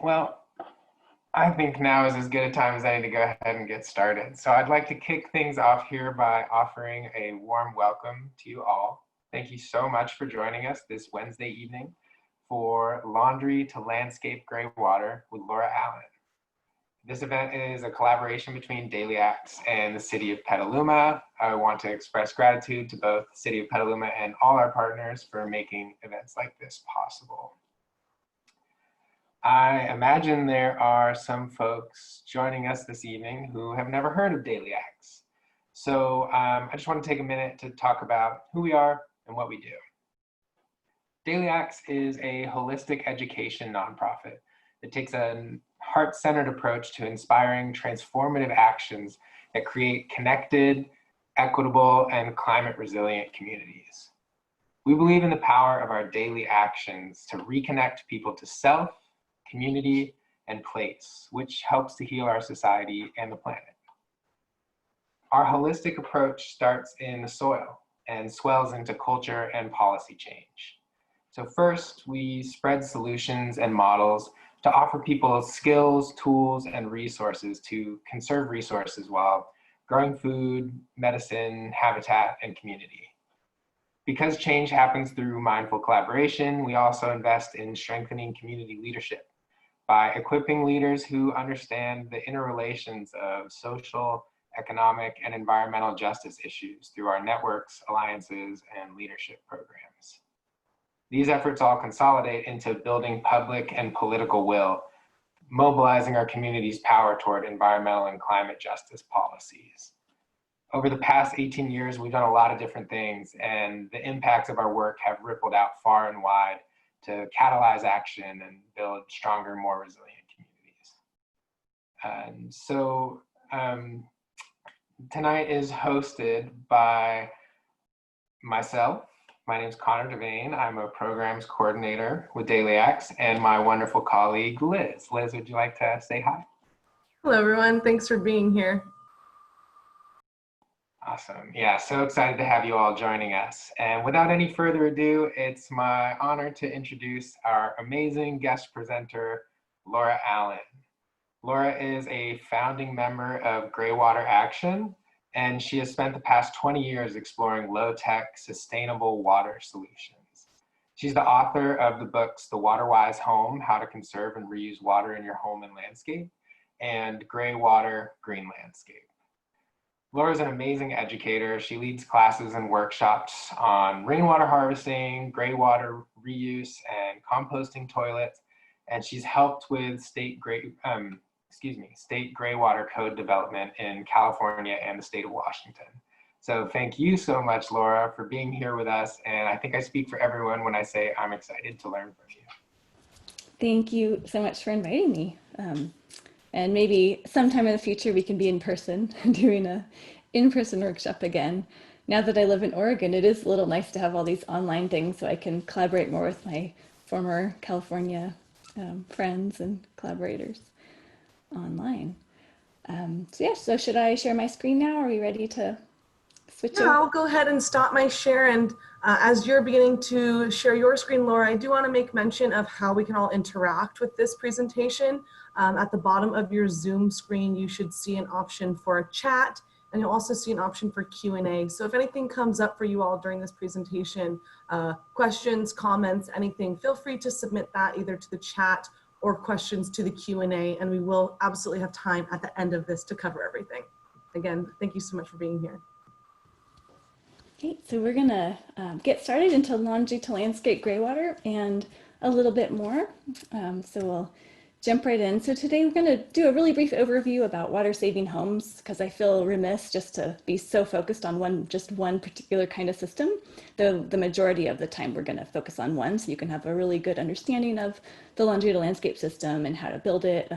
Well, I think now is as good a time as any to go ahead and get started. So I'd like to kick things off here by offering a warm welcome to you all. Thank you so much for joining us this Wednesday evening for Laundry to Landscape Greywater with Laura Allen. This event is a collaboration between Daily Acts and the City of Petaluma. I want to express gratitude to both the City of Petaluma and all our partners for making events like this possible. I imagine there are some folks joining us this evening who have never heard of Daily Acts. So I just want to take a minute to talk about who we are and what we do. Daily Acts is a holistic education nonprofit that takes a heart-centered approach to inspiring transformative actions that create connected, equitable, and climate-resilient communities. We believe in the power of our daily actions to reconnect people to self, community, and place, which helps to heal our society and the planet. Our holistic approach starts in the soil and swells into culture and policy change. So first, we spread solutions and models to offer people skills, tools, and resources to conserve resources while growing food, medicine, habitat, and community. Because change happens through mindful collaboration, we also invest in strengthening community leadership by equipping leaders who understand the interrelations of social, economic, and environmental justice issues through our networks, alliances, and leadership programs. These efforts all consolidate into building public and political will, mobilizing our community's power toward environmental and climate justice policies. Over the past 18 years, we've done a lot of different things, and the impacts of our work have rippled out far and wide to catalyze action and build stronger, more resilient communities. And so tonight is hosted by myself. My name is Connor Devane. I'm a programs coordinator with Daily Acts, and my wonderful colleague, Liz. Liz, would you like to say hi? Hello, everyone. Thanks for being here. Awesome. Yeah, so excited to have you all joining us. And without any further ado, it's my honor to introduce our amazing guest presenter, Laura Allen. Laura is a founding member of Greywater Action, and she has spent the past 20 years exploring low-tech, sustainable water solutions. She's the author of the books The Water-Wise Home, How to Conserve and Reuse Water in Your Home and Landscape, and Greywater, Green Landscape. Laura is an amazing educator. She leads classes and workshops on rainwater harvesting, greywater reuse, and composting toilets, and she's helped with state greywater code development in California and the state of Washington. So thank you so much, Laura, for being here with us. And I think I speak for everyone when I say I'm excited to learn from you. Thank you so much for inviting me. And maybe sometime in the future we can be in person, doing a in-person workshop again. Now that I live in Oregon, it is a little nice to have all these online things so I can collaborate more with my former California friends and collaborators online. So should I share my screen now? Are we ready to switch over? I'll go ahead and stop my share. And as you're beginning to share your screen, Laura, I do want to make mention of how we can all interact with this presentation. At the bottom of your Zoom screen, you should see an option for a chat, and you'll also see an option for Q&A. So if anything comes up for you all during this presentation, questions, comments, anything, feel free to submit that either to the chat or questions to the Q&A, and we will absolutely have time at the end of this to cover everything. Again, thank you so much for being here. Okay, so we're gonna get started into laundry to landscape greywater and a little bit more. So we'll jump right in. So today we're gonna do a really brief overview about water saving homes, because I feel remiss just to be so focused on just one particular kind of system. Though the majority of the time we're gonna focus on one, so you can have a really good understanding of the laundry to landscape system and how to build it,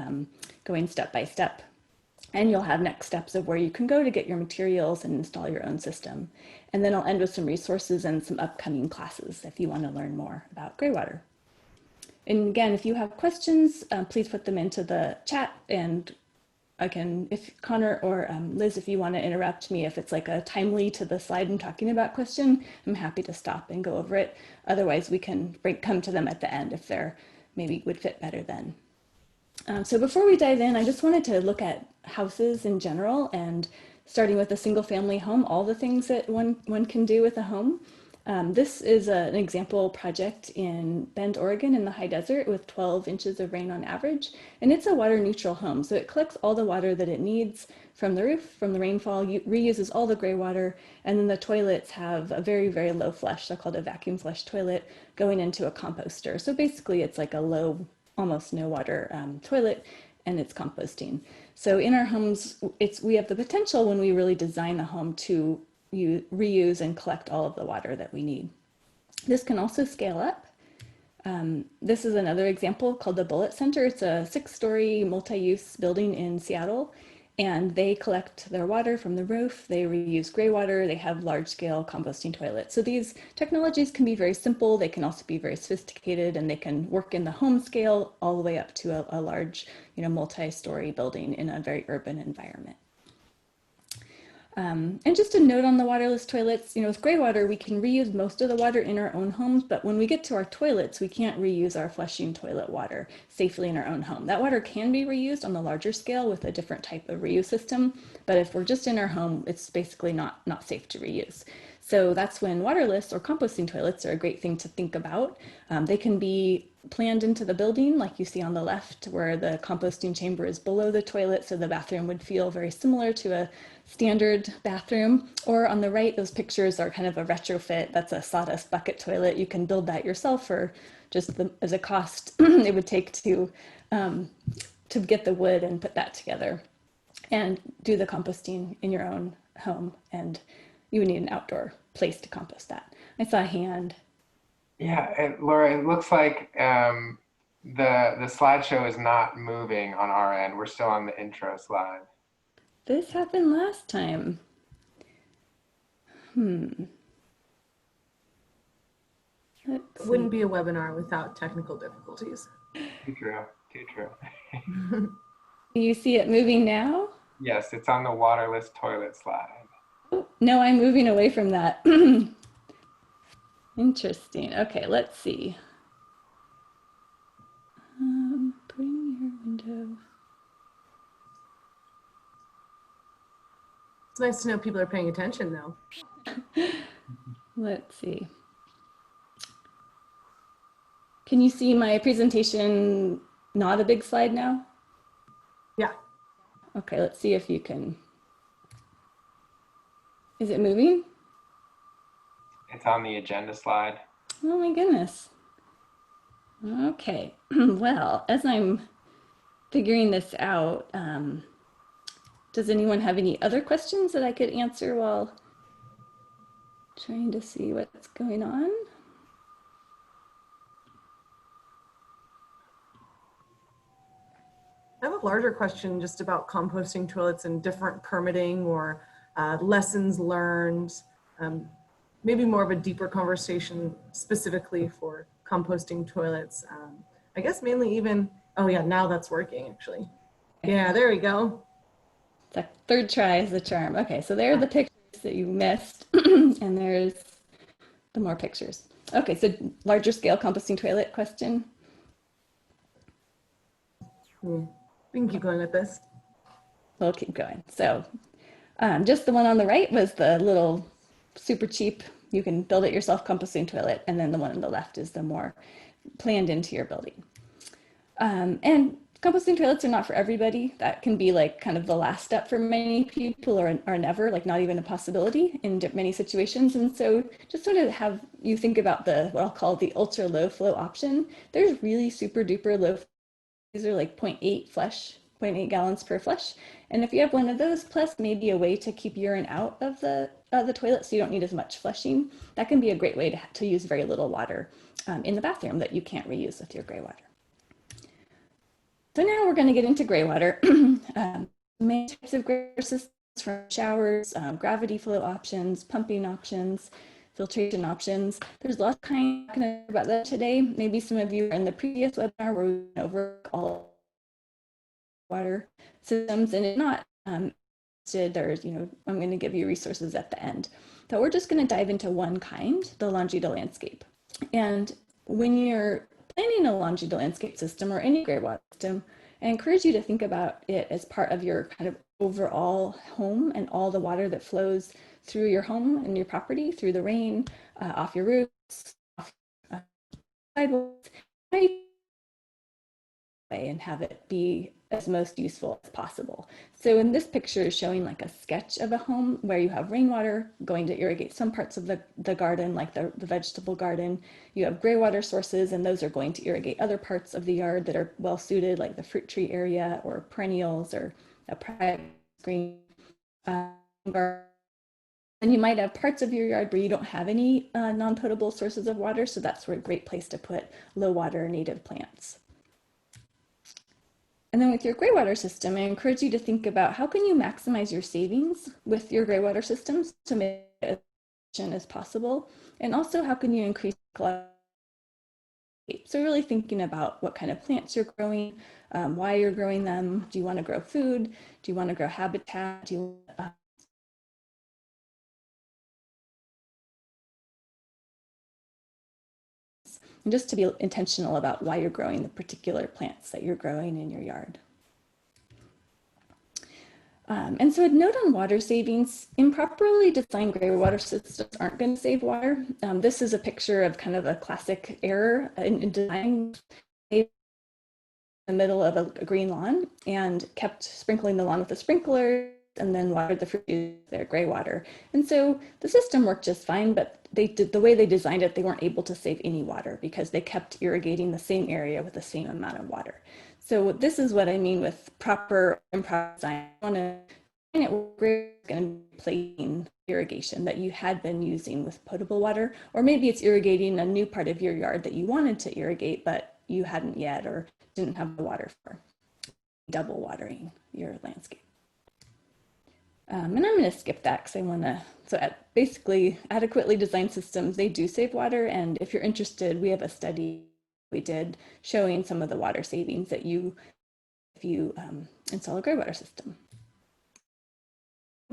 going step by step. And you'll have next steps of where you can go to get your materials and install your own system. And then I'll end with some resources and some upcoming classes if you want to learn more about greywater. And again, if you have questions, please put them into the chat, and I can, if Connor or Liz, if you want to interrupt me, if it's like a timely to the slide I'm talking about question, I'm happy to stop and go over it. Otherwise, we can come to them at the end if they're maybe would fit better then. So before we dive in, I just wanted to look at houses in general, and starting with a single family home, all the things that one can do with a home. This is an example project in Bend, Oregon in the high desert with 12 inches of rain on average. And it's a water neutral home. So it collects all the water that it needs from the roof, from the rainfall, reuses all the gray water. And then the toilets have a very, very low flush, so called a vacuum flush toilet, going into a composter. So basically it's like a low, almost no water toilet, and it's composting. So in our homes, we have the potential when we really design the home to reuse and collect all of the water that we need. This can also scale up. This is another example called the Bullitt Center. It's a 6-story multi-use building in Seattle, and they collect their water from the roof. They reuse gray water. They have large-scale composting toilets. So these technologies can be very simple. They can also be very sophisticated, and they can work in the home scale all the way up to a large, multi-story building in a very urban environment. And just a note on the waterless toilets, with gray water, we can reuse most of the water in our own homes, but when we get to our toilets, we can't reuse our flushing toilet water safely in our own home. That water can be reused on the larger scale with a different type of reuse system, but if we're just in our home, it's basically not safe to reuse. So that's when waterless or composting toilets are a great thing to think about. They can be planned into the building, like you see on the left, where the composting chamber is below the toilet, so the bathroom would feel very similar to a standard bathroom. Or on the right, those pictures are kind of a retrofit. That's a sawdust bucket toilet. You can build that yourself for just as a cost it would take to get the wood and put that together and do the composting in your own home. And you would need an outdoor place to compost that. I saw a hand. Yeah, and Laura, it looks like the slideshow is not moving on our end. We're still on the intro slide. This happened last time. It wouldn't be a webinar without technical difficulties. Too true, too true. Do you see it moving now? Yes, it's on the waterless toilet slide. Oh, no, I'm moving away from that. Interesting. Okay, let's see. Putting your window. It's nice to know people are paying attention, though. Let's see. Can you see my presentation not a big slide now? Yeah. Okay, let's see if you can. Is it moving? It's on the agenda slide. Oh my goodness. Okay, well, as I'm figuring this out, does anyone have any other questions that I could answer while trying to see what's going on? I have a larger question just about composting toilets and different permitting or lessons learned. Maybe more of a deeper conversation specifically for composting toilets. I guess mainly even, oh yeah, now that's working actually. Yeah, there we go. It's a third try is the charm. Okay, so there are the pictures that you missed, and there's the more pictures. Okay, so larger scale composting toilet question. We can keep going with this. We'll keep going. So just the one on the right was the little super cheap, you can build it yourself composting toilet. And then the one on the left is the more planned into your building. And composting toilets are not for everybody. That can be like kind of the last step for many people, or never, like not even a possibility in many situations. And so just sort of have you think about what I'll call the ultra low flow option. There's really super duper low. These are like 0.8 flush, 0.8 gallons per flush. And if you have one of those, plus maybe a way to keep urine out of the toilet so you don't need as much flushing, that can be a great way to use very little water in the bathroom that you can't reuse with your gray water. So now we're going to get into gray water. Main types of gray water systems, from showers, gravity flow options, pumping options, filtration options. There's lots of kinds. I'm going to talk about that today. Maybe some of you are in the previous webinar where we went over all water systems, and if not, there's, I'm going to give you resources at the end. But we're just going to dive into one kind, the longitudinal landscape. And when you're planning a longitudinal landscape system or any gray water system, I encourage you to think about it as part of your kind of overall home and all the water that flows through your home and your property, through the rain, off your roofs, off sidewalks, and have it be as most useful as possible. So in this picture is showing like a sketch of a home where you have rainwater going to irrigate some parts of the garden, like the vegetable garden. You have greywater sources, and those are going to irrigate other parts of the yard that are well suited, like the fruit tree area or perennials or a private green garden. And you might have parts of your yard where you don't have any non-potable sources of water, so that's a great place to put low water native plants. And then with your greywater system, I encourage you to think about how can you maximize your savings with your greywater systems to make it as efficient as possible, and also how can you increase collection. So really thinking about what kind of plants you're growing, why you're growing them. Do you want to grow food? Do you want to grow habitat? Do you and just to be intentional about why you're growing the particular plants that you're growing in your yard. And so a note on water savings: improperly designed greywater systems aren't going to save water. This is a picture of kind of a classic error in design. In the middle of a green lawn and kept sprinkling the lawn with a sprinkler and then watered the fruit with their greywater. And so the system worked just fine, but the way they designed it, they weren't able to save any water because they kept irrigating the same area with the same amount of water. So this is what I mean with proper improper design. I want to find it where it's going to be plain irrigation that you had been using with potable water, or maybe it's irrigating a new part of your yard that you wanted to irrigate, but you hadn't yet or didn't have the water for. Double watering your landscape. And I'm going to skip that because I want to, basically adequately designed systems, they do save water. And if you're interested, we have a study we did showing some of the water savings that if you install a greywater system.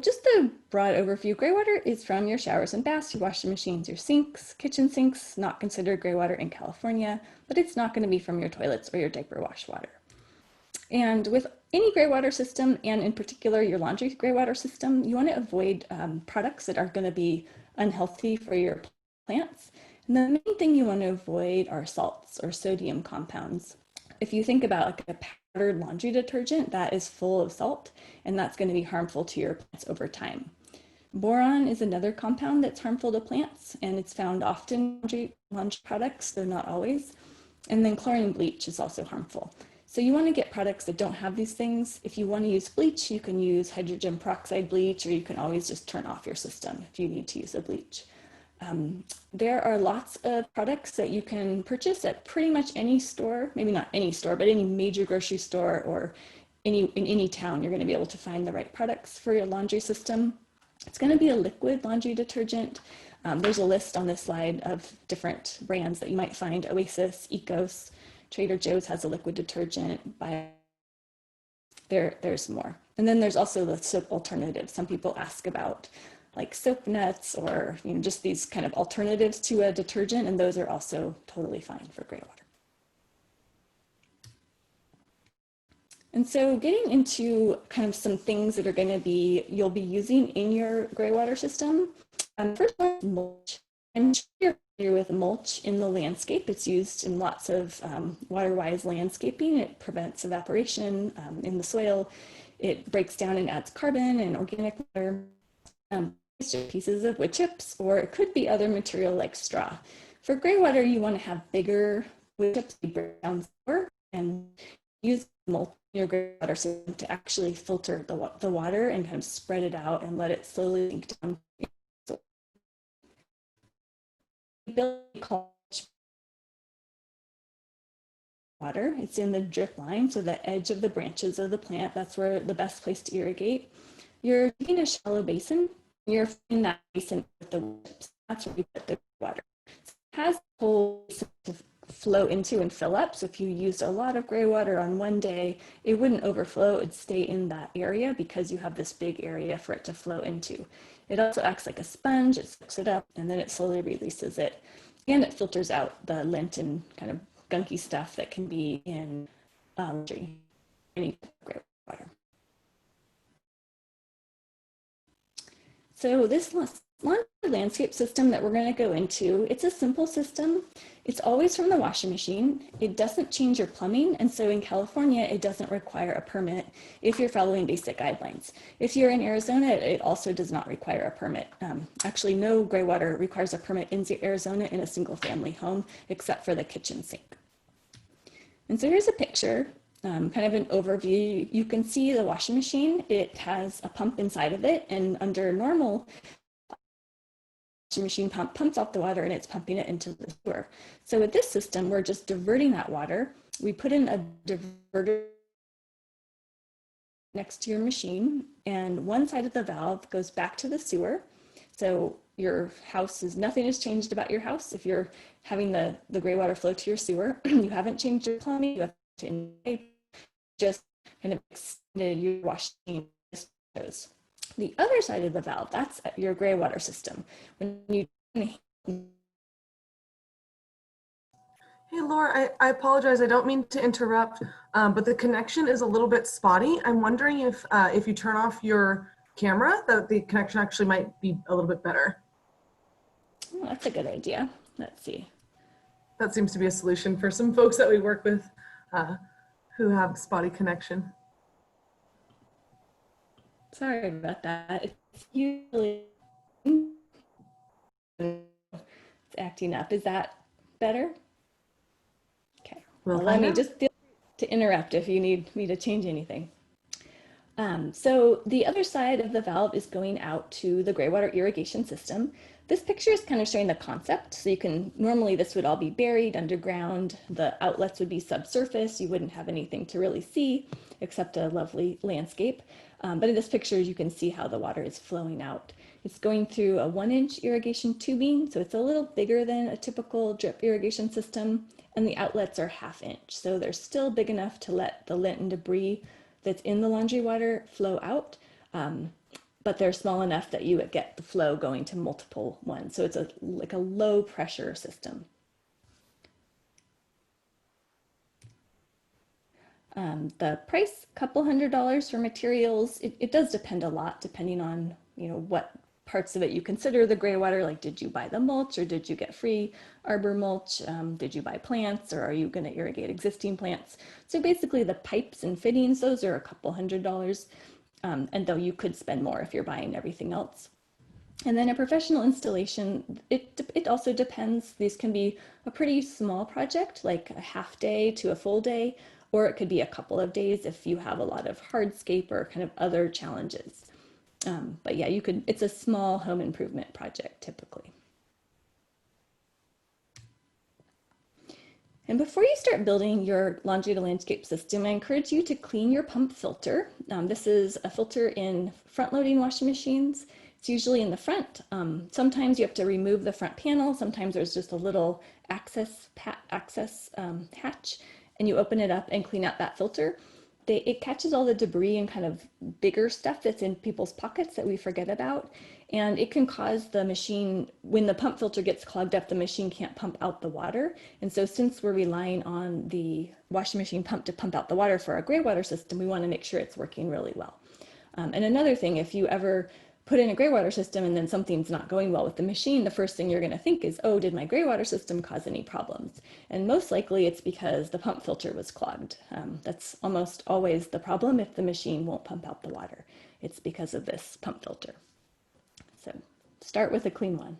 Just a broad overview: greywater is from your showers and baths, your washing machines, your sinks, kitchen sinks, not considered greywater in California, but it's not going to be from your toilets or your diaper wash water. And with any greywater system, and in particular your laundry greywater system, you want to avoid products that are going to be unhealthy for your plants. And the main thing you want to avoid are salts or sodium compounds. If you think about like a powdered laundry detergent, that is full of salt, and that's going to be harmful to your plants over time. Boron is another compound that's harmful to plants, and it's found often in laundry products, though not always. And then chlorine bleach is also harmful. So you want to get products that don't have these things. If you want to use bleach, you can use hydrogen peroxide bleach, or you can always just turn off your system if you need to use a bleach. There are lots of products that you can purchase at pretty much any store, maybe not any store, but any major grocery store or in any town. You're going to be able to find the right products for your laundry system. It's going to be a liquid laundry detergent. There's a list on this slide of different brands that you might find: Oasis, Ecos, Trader Joe's has a liquid detergent. There's more. And then there's also the soap alternatives. Some people ask about like soap nuts or just these kind of alternatives to a detergent, and those are also totally fine for greywater. And so getting into kind of some things that are going to you'll be using in your greywater system. First of all, mulch. I'm sure you're familiar with mulch in the landscape. It's used in lots of water-wise landscaping. It prevents evaporation in the soil. It breaks down and adds carbon and organic matter. Pieces of wood chips, or it could be other material like straw. For greywater, you want to have bigger wood chips to break down slower and use mulch in your greywater system to actually filter the water and kind of spread it out and let it slowly sink down. Water, it's in the drip line, so the edge of the branches of the plant, that's where the best place to irrigate. You're taking a shallow basin. You're filling that basin with the chips. That's where you put the water. So it has holes to flow into and fill up. So if you used a lot of greywater on one day, it wouldn't overflow. It'd stay in that area because you have this big area for it to flow into. It also acts like a sponge. It soaks it up and then it slowly releases it. And it filters out the lint and kind of gunky stuff that can be in laundry. any gray water. So this laundry landscape system that we're going to go into, it's a simple system. It's always from the washing machine. It doesn't change your plumbing. And so in California, it doesn't require a permit if you're following basic guidelines. If you're in Arizona, it also does not require a permit. Actually, no gray water requires a permit in Arizona in a single family home, except for the kitchen sink. And so here's a picture, kind of an overview. You can see the washing machine. It has a pump inside of it, and under normal washing machine pump pumps out the water and it's pumping it into the sewer. So with this system, we're just diverting that water. We put in a diverter next to your machine, and one side of the valve goes back to the sewer. So your house is, nothing has changed about your house. If you're having the gray water flow to your sewer, you haven't changed your plumbing, you have to just kind of extended your washing. The other side of the valve, that's your gray water system. When you Hey, Laura, I apologize. I don't mean to interrupt, but the connection is a little bit spotty. I'm wondering if you turn off your camera, that the connection actually might be a little bit better. Oh, that's a good idea. Let's see. That seems to be a solution for some folks that we work with who have spotty connection. Sorry about that. It's usually it's acting up. Is that better? Okay. We'll Well, let me find out. just feel free to interrupt if you need me to change anything. So the other side of the valve is going out to the Greywater irrigation system. This picture is kind of showing the concept. So you can, normally this would all be buried underground. The outlets would be subsurface. You wouldn't have anything to really see except a lovely landscape. But in this picture, you can see how the water is flowing out. It's going through a 1-inch irrigation tubing. So it's a little bigger than a typical drip irrigation system. And the outlets are 1/2 inch. So they're still big enough to let the lint and debris that's in the laundry water flow out, but they're small enough that you would get the flow going to multiple ones. So it's like a low pressure system. The price, couple $100 for materials. It does depend a lot depending on what parts of it you consider the gray water. Like, did you buy the mulch or did you get free arbor mulch? Did you buy plants or are you going to irrigate existing plants? So basically the pipes and fittings, those are a couple $100. And though you could spend more if you're buying everything else. And then a professional installation, it also depends. These can be a pretty small project, like a 1/2 day to a full day, or it could be a couple of days if you have a lot of hardscape or kind of other challenges. But yeah, it's a small home improvement project typically. And before you start building your laundry to landscape system, I encourage you to clean your pump filter. This is a filter in front-loading washing machines. It's usually in the front. Sometimes you have to remove the front panel. Sometimes there's just a little access hatch, and you open it up and clean out that filter. It catches all the debris and kind of bigger stuff that's in people's pockets that we forget about. And it can cause the machine, when the pump filter gets clogged up, the machine can't pump out the water. And so since we're relying on the washing machine pump to pump out the water for our gray water system, we want to make sure it's working really well. And another thing, if you ever put in a gray water system and then something's not going well with the machine, the first thing you're going to think is, oh, did my gray water system cause any problems? And most likely it's because the pump filter was clogged. That's almost always the problem if the machine won't pump out the water. It's because of this pump filter. So start with a clean one.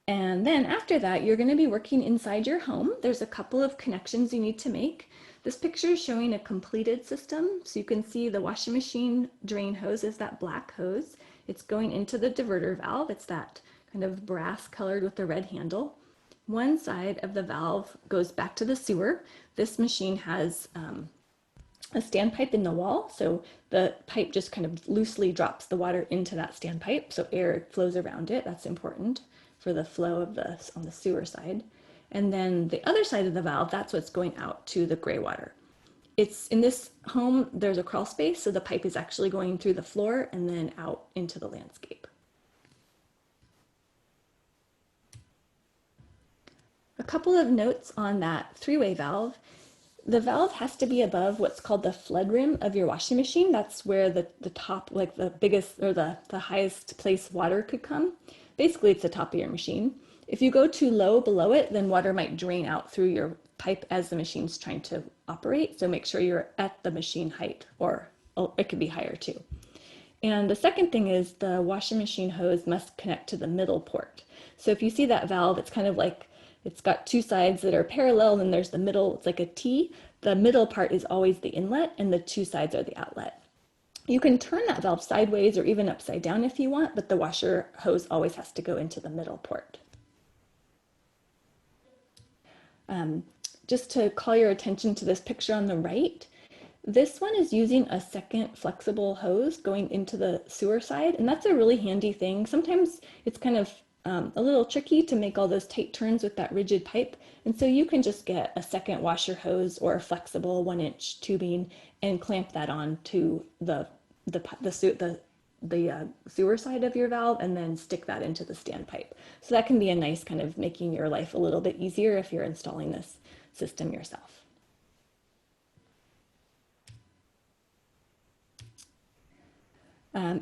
And then after that, you're going to be working inside your home. There's a couple of connections you need to make. This picture is showing a completed system. So you can see the washing machine drain hose is that black hose. It's going into the diverter valve. It's that kind of brass colored with the red handle. One side of the valve goes back to the sewer. This machine has a standpipe in the wall. So the pipe just kind of loosely drops the water into that standpipe. So air flows around it. That's important for the flow of on the sewer side. And then the other side of the valve, that's what's going out to the gray water. It's in this home, there's a crawl space, so the pipe is actually going through the floor and then out into the landscape. A couple of notes on that 3-way valve. The valve has to be above what's called the flood rim of your washing machine. That's where the top, like the biggest or the highest place water could come. Basically, it's the top of your machine. If you go too low below it, then water might drain out through your pipe as the machine's trying to operate. So make sure you're at the machine height, or it could be higher too. And the second thing is the washing machine hose must connect to the middle port. So if you see that valve, it's kind of like it's got two sides that are parallel, and there's the middle, it's like a T. The middle part is always the inlet, and the two sides are the outlet. You can turn that valve sideways or even upside down if you want, but the washer hose always has to go into the middle port. Just to call your attention to this picture on the right, this one is using a second flexible hose going into the sewer side, and that's a really handy thing. Sometimes it's kind of a little tricky to make all those tight turns with that rigid pipe, and so you can just get a second washer hose or a flexible 1-inch tubing and clamp that on to the sewer side of your valve, and then stick that into the standpipe. So that can be a nice kind of making your life a little bit easier if you're installing this system yourself.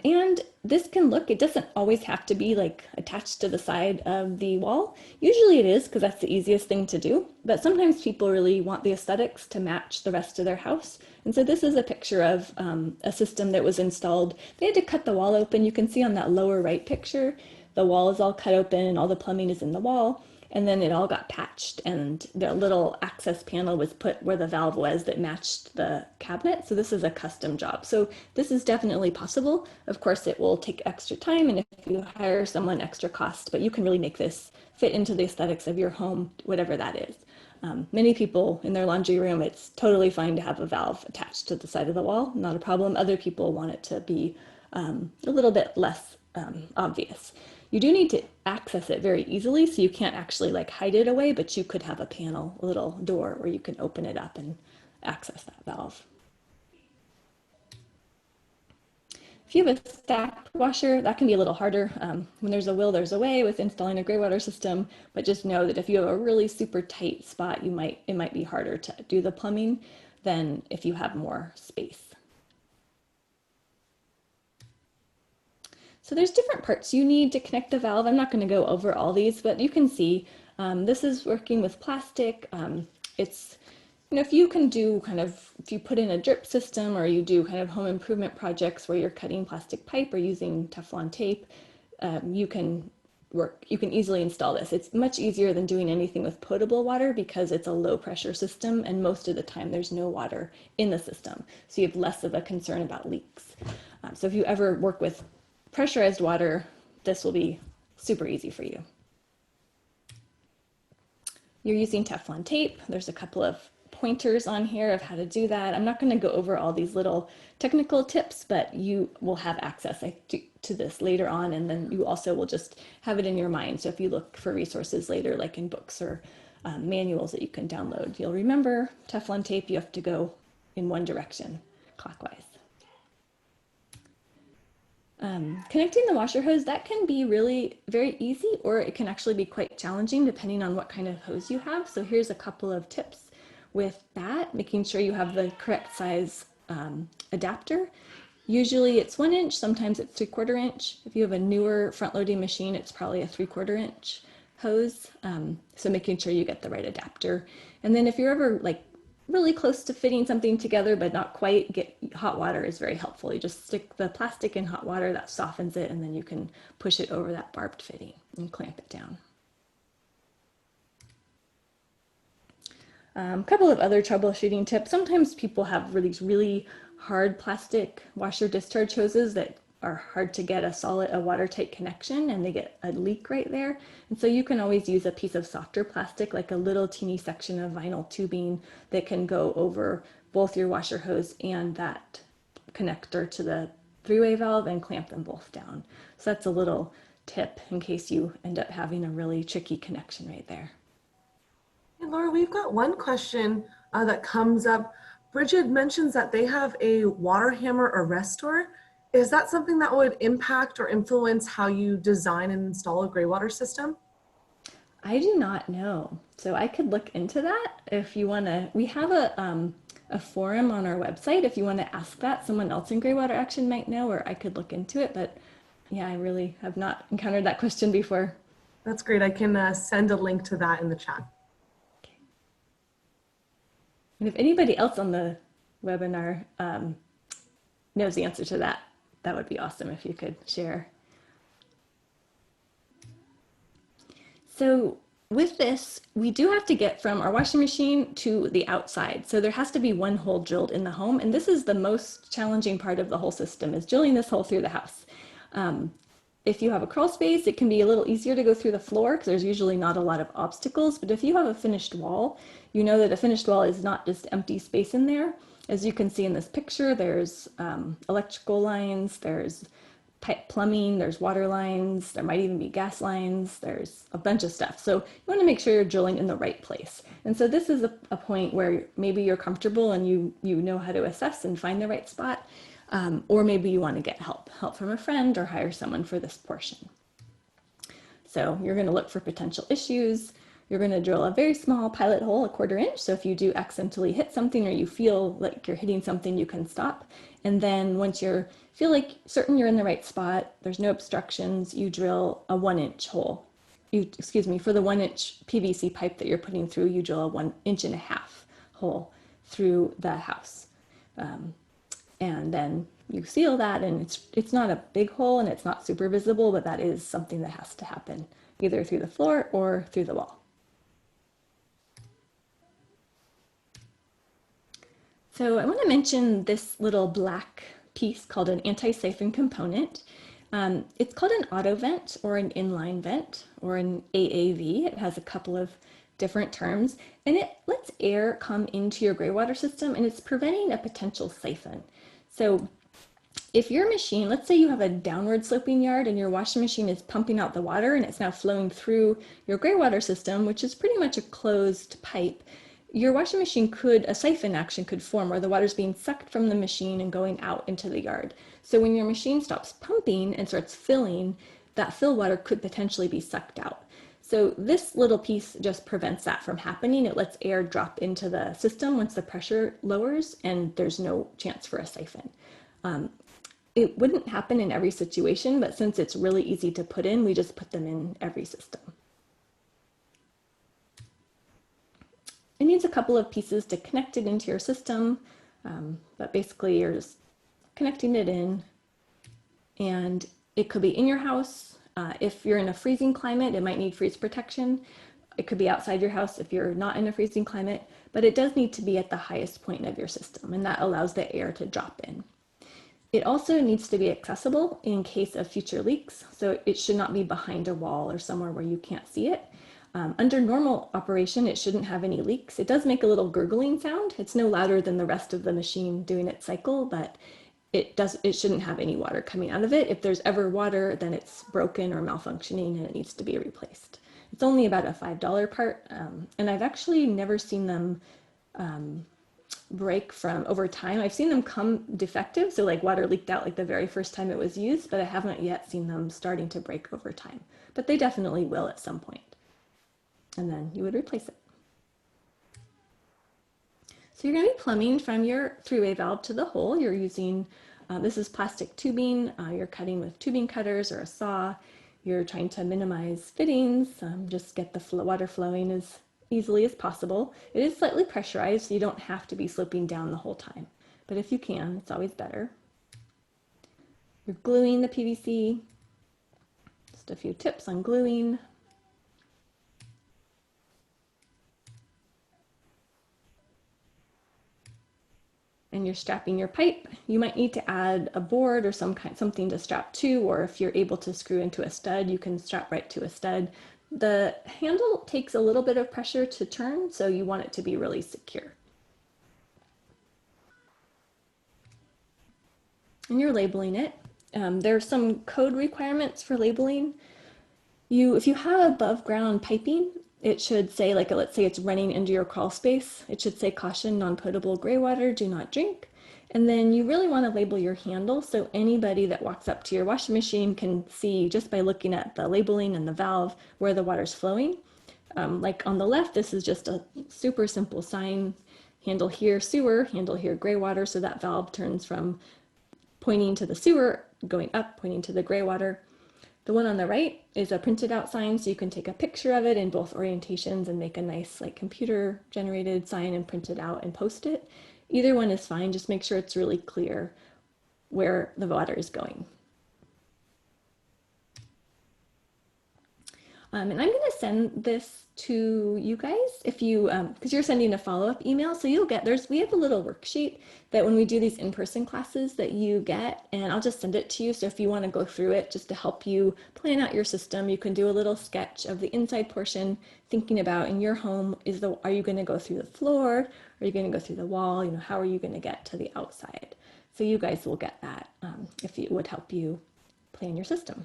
And this can look, it doesn't always have to be like attached to the side of the wall. Usually it is, because that's the easiest thing to do, but sometimes people really want the aesthetics to match the rest of their house. And so this is a picture of a system that was installed. They had to cut the wall open. You can see on that lower right picture, the wall is all cut open and all the plumbing is in the wall. And then it all got patched, and the little access panel was put where the valve was that matched the cabinet. So this is a custom job. So this is definitely possible. Of course, it will take extra time, and if you hire someone, extra cost, but you can really make this fit into the aesthetics of your home, whatever that is. Many people in their laundry room, it's totally fine to have a valve attached to the side of the wall, not a problem. Other people want it to be a little bit less obvious. You do need to access it very easily, so you can't actually like hide it away, but you could have a panel, a little door where you can open it up and access that valve. If you have a stacked washer, that can be a little harder. When there's a will, there's a way with installing a Greywater system, but just know that if you have a really super tight spot, it might be harder to do the plumbing than if you have more space. So there's different parts you need to connect the valve. I'm not going to go over all these, but you can see this is working with plastic. It's, if you can do if you put in a drip system, or you do kind of home improvement projects where you're cutting plastic pipe or using Teflon tape, you can easily install this. It's much easier than doing anything with potable water because it's a low pressure system, and most of the time there's no water in the system. So you have less of a concern about leaks. So if you ever work with pressurized water, this will be super easy for you. You're using Teflon tape. There's a couple of pointers on here of how to do that. I'm not going to go over all these little technical tips, but you will have access to this later on, and then you also will just have it in your mind. So if you look for resources later, like in books or manuals that you can download, you'll remember Teflon tape, you have to go in one direction, clockwise. Connecting the washer hose, that can be really very easy, or it can actually be quite challenging depending on what kind of hose you have. So here's a couple of tips with that, making sure you have the correct size adapter. Usually it's 1 inch, sometimes it's 3/4 inch. If you have a newer front loading machine, it's probably a 3/4 inch hose. So making sure you get the right adapter. And then if you're ever like really close to fitting something together but not quite, hot water is very helpful. You just stick the plastic in hot water, that softens it, and then you can push it over that barbed fitting and clamp it down. A couple of other troubleshooting tips. Sometimes people have these really hard plastic washer discharge hoses that are hard to get a watertight connection, and they get a leak right there. And so you can always use a piece of softer plastic, like a little teeny section of vinyl tubing that can go over both your washer hose and that connector to the three-way valve and clamp them both down. So that's a little tip in case you end up having a really tricky connection right there. Hey, Laura, we've got one question that comes up. Bridget mentions that they have a water hammer arrest door. Is that something that would impact or influence how you design and install a Greywater system? I do not know. So I could look into that if you want to. We have a forum on our website. If you want to ask that, someone else in Greywater Action might know, or I could look into it. But yeah, I really have not encountered that question before. That's great. I can send a link to that in the chat. And if anybody else on the webinar knows the answer to that, that would be awesome if you could share. So with this, we do have to get from our washing machine to the outside. So there has to be one hole drilled in the home. And this is the most challenging part of the whole system, is drilling this hole through the house. If you have a crawl space, it can be a little easier to go through the floor because there's usually not a lot of obstacles. But if you have a finished wall, you know that a finished wall is not just empty space in there. As you can see in this picture, there's electrical lines, there's pipe plumbing, there's water lines, there might even be gas lines, there's a bunch of stuff. So you want to make sure you're drilling in the right place. And so this is a point where maybe you're comfortable and you know how to assess and find the right spot. Or maybe you want to get help from a friend or hire someone for this portion. So you're going to look for potential issues. You're going to drill a very small pilot hole, 1/4 inch. So if you do accidentally hit something or you feel like you're hitting something, you can stop. And then once you feel like certain you're in the right spot, there's no obstructions, you drill a 1-inch hole. For the 1-inch PVC pipe that you're putting through, you drill a 1.5 inch hole through the house. And then you seal that, and it's not a big hole and it's not super visible, but that is something that has to happen either through the floor or through the wall. So I want to mention this little black piece called an anti-siphon component. It's called an auto vent or an inline vent or an AAV. It has a couple of different terms, and it lets air come into your greywater system, and it's preventing a potential siphon. So if your machine, let's say you have a downward sloping yard and your washing machine is pumping out the water and it's now flowing through your greywater system, which is pretty much a closed pipe, your washing machine a siphon action could form where the water's being sucked from the machine and going out into the yard. So when your machine stops pumping and starts filling, that fill water could potentially be sucked out. So this little piece just prevents that from happening. It lets air drop into the system once the pressure lowers and there's no chance for a siphon. It wouldn't happen in every situation, but since it's really easy to put in, we just put them in every system. It needs a couple of pieces to connect it into your system, but basically you're just connecting it in, and it could be in your house. If you're in a freezing climate, it might need freeze protection. It could be outside your house if you're not in a freezing climate, but it does need to be at the highest point of your system, and that allows the air to drop in. It also needs to be accessible in case of future leaks, so it should not be behind a wall or somewhere where you can't see it. Under normal operation, it shouldn't have any leaks. It does make a little gurgling sound. It's no louder than the rest of the machine doing its cycle, but it shouldn't have any water coming out of it. If there's ever water, then it's broken or malfunctioning and it needs to be replaced. It's only about a $5 part, and I've actually never seen them break from over time. I've seen them come defective, so like water leaked out like the very first time it was used, but I haven't yet seen them starting to break over time. But they definitely will at some point. And then you would replace it. So you're going to be plumbing from your three-way valve to the hole. You're using, this is plastic tubing. You're cutting with tubing cutters or a saw. You're trying to minimize fittings, just get the water flowing as easily as possible. It is slightly pressurized, so you don't have to be sloping down the whole time. But if you can, it's always better. You're gluing the PVC. Just a few tips on gluing. And you're strapping your pipe. You might need to add a board or something to strap to, or if you're able to screw into a stud, you can strap right to a stud. The handle takes a little bit of pressure to turn, so you want it to be really secure. And you're labeling it. There are some code requirements for labeling. If you have above ground piping, it should say, like, let's say it's running into your crawl space. It should say caution, non-potable gray water, do not drink. And then you really want to label your handle so anybody that walks up to your washing machine can see just by looking at the labeling and the valve where the water's flowing. Like on the left, this is just a super simple sign, handle here sewer, handle here gray water. So that valve turns from pointing to the sewer, going up, pointing to the gray water. The one on the right is a printed out sign, so you can take a picture of it in both orientations and make a nice like computer generated sign and print it out and post it. Either one is fine, just make sure it's really clear where the water is going. And I'm going to send this to you guys if you, because you're sending a follow-up email. So you'll get, we have a little worksheet that when we do these in-person classes that you get, and I'll just send it to you. So if you want to go through it just to help you plan out your system, you can do a little sketch of the inside portion, thinking about in your home, are you going to go through the floor? Are you going to go through the wall? You know, how are you going to get to the outside? So you guys will get that if it would help you plan your system.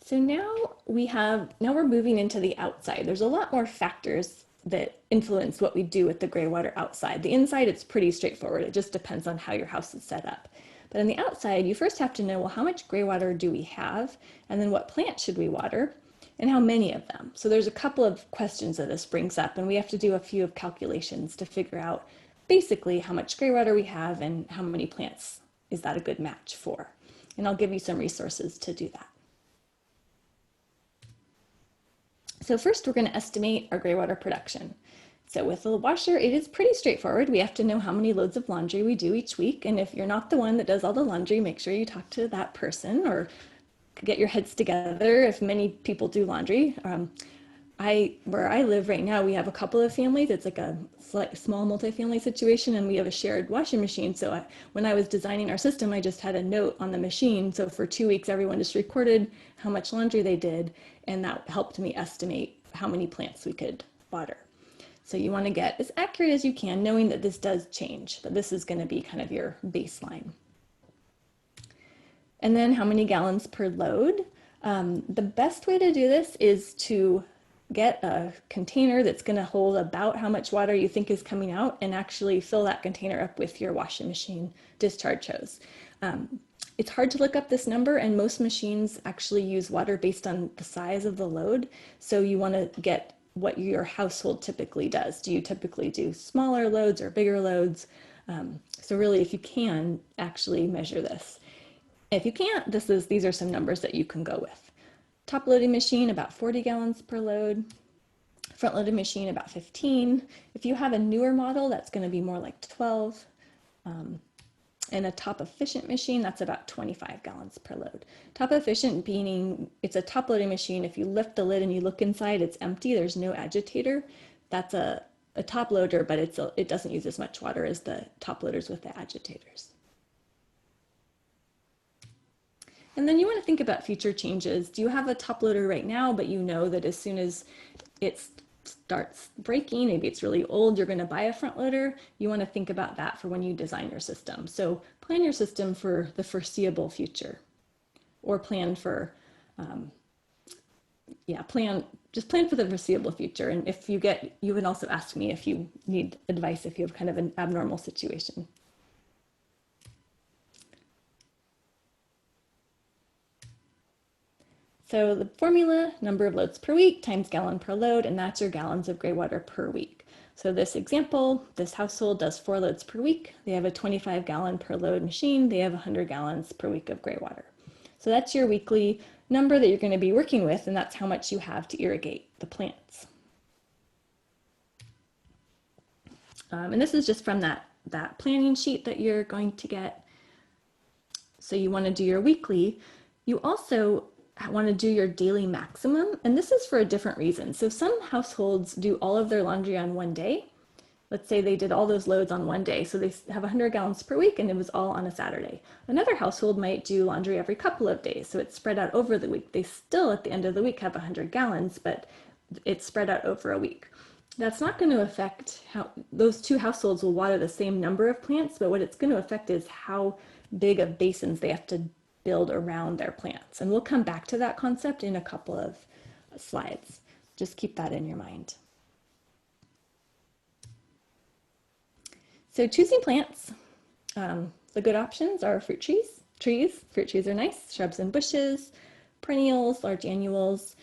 So now we're moving into the outside. There's a lot more factors that influence what we do with the gray water outside. The inside, it's pretty straightforward. It just depends on how your house is set up. But on the outside, you first have to know, well, how much gray water do we have? And then what plants should we water? And how many of them? So there's a couple of questions that this brings up, and we have to do a few of calculations to figure out basically how much gray water we have and how many plants is that a good match for. And I'll give you some resources to do that. So first we're going to estimate our gray water production. So with the washer, it is pretty straightforward. We have to know how many loads of laundry we do each week. And if you're not the one that does all the laundry, make sure you talk to that person or get your heads together if many people do laundry. Where I live right now, we have a couple of families. It's like a small multifamily situation, and we have a shared washing machine. So when I was designing our system, I just had a note on the machine. So for 2 weeks, everyone just recorded how much laundry they did, and that helped me estimate how many plants we could water. So you want to get as accurate as you can, knowing that this does change, but this is going to be kind of your baseline. And then how many gallons per load? The best way to do this is to get a container that's going to hold about how much water you think is coming out and actually fill that container up with your washing machine discharge hose. It's hard to look up this number, and most machines actually use water based on the size of the load. So you want to get what your household typically does. Do you typically do smaller loads or bigger loads? So really, if you can, actually measure this. If you can't, these are some numbers that you can go with. Top loading machine, about 40 gallons per load. Front loaded machine, about 15. If you have a newer model, that's going to be more like 12. And a top efficient machine, that's about 25 gallons per load. Top efficient meaning it's a top loading machine. If you lift the lid and you look inside, it's empty. There's no agitator. That's a top loader, but it doesn't use as much water as the top loaders with the agitators. And then you want to think about future changes. Do you have a top loader right now, but you know that as soon as it starts breaking, maybe it's really old, you're going to buy a front loader? You want to think about that for when you design your system. So plan your system for the foreseeable future, or plan for, just plan for the foreseeable future. And if you can also ask me if you need advice, if you have kind of an abnormal situation. So the formula, number of loads per week times gallon per load, and that's your gallons of gray water per week. So this example, this household does 4 loads per week. They have a 25 gallon per load machine. They have 100 gallons per week of gray water. So that's your weekly number that you're going to be working with, and that's how much you have to irrigate the plants. And this is just from that planning sheet that you're going to get. So you want to do your weekly. You also want to do your daily maximum, and this is for a different reason. So some households do all of their laundry on one day. Let's say they did all those loads on one day. So they have 100 gallons per week and it was all on a Saturday. Another household might do laundry every couple of days. So it's spread out over the week. They still at the end of the week have 100 gallons, but it's spread out over a week. That's not going to affect how those two households will water the same number of plants, but what it's going to affect is how big of basins they have to build around their plants. And we'll come back to that concept in a couple of slides. Just keep that in your mind. So choosing plants, the good options are fruit trees. Fruit trees are nice, shrubs and bushes, perennials, large annuals.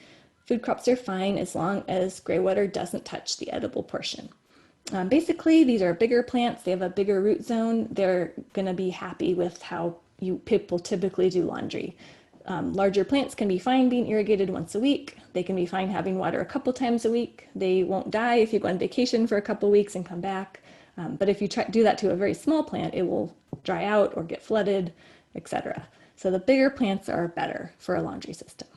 Food crops are fine as long as gray water doesn't touch the edible portion. Basically, these are bigger plants. They have a bigger root zone. They're going to be happy with how people typically do laundry. Larger plants can be fine being irrigated once a week. They can be fine having water a couple times a week. They won't die if you go on vacation for a couple weeks and come back. But if you do that to a very small plant, it will dry out or get flooded, etc. So the bigger plants are better for a laundry system.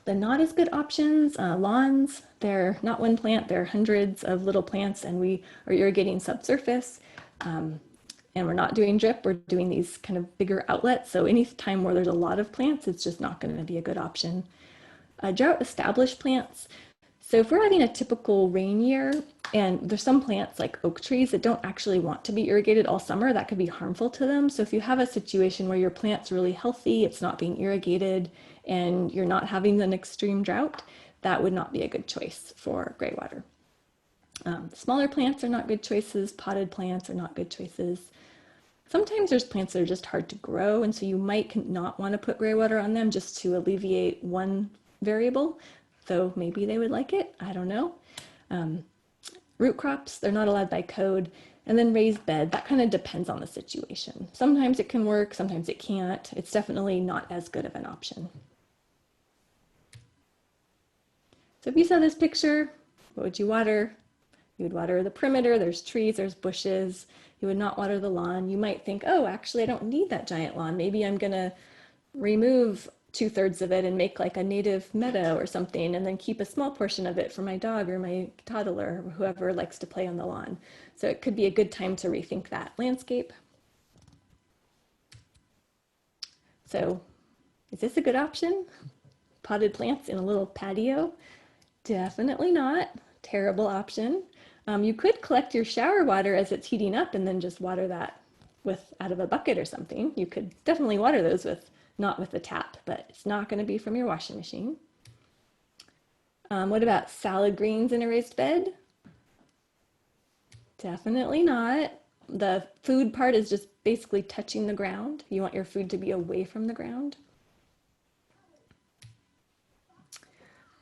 The not as good options, lawns, they're not one plant, they're hundreds of little plants, and we are irrigating subsurface. And we're not doing drip, we're doing these kind of bigger outlets. So any time where there's a lot of plants, it's just not going to be a good option. Drought established plants. So if we're having a typical rain year, and there's some plants like oak trees that don't actually want to be irrigated all summer, that could be harmful to them. So if you have a situation where your plant's really healthy, it's not being irrigated, and you're not having an extreme drought, that would not be a good choice for gray water. Smaller plants are not good choices. Potted plants are not good choices. Sometimes there's plants that are just hard to grow, and so you might not want to put gray water on them just to alleviate one variable, though maybe they would like it, I don't know. Root crops, they're not allowed by code. And then raised bed, that kind of depends on the situation. Sometimes it can work, sometimes it can't. It's definitely not as good of an option. So if you saw this picture, what would you water? You would water the perimeter, there's trees, there's bushes. You would not water the lawn. You might think, oh, actually, I don't need that giant lawn. Maybe I'm gonna remove 2/3 of it and make like a native meadow or something, and then keep a small portion of it for my dog or my toddler or whoever likes to play on the lawn. So it could be a good time to rethink that landscape. So is this a good option? Potted plants in a little patio? Definitely not. Terrible option. You could collect your shower water as it's heating up and then just water that out of a bucket or something. You could definitely water those not with the tap, but it's not going to be from your washing machine. What about salad greens in a raised bed? Definitely not. The food part is just basically touching the ground. You want your food to be away from the ground.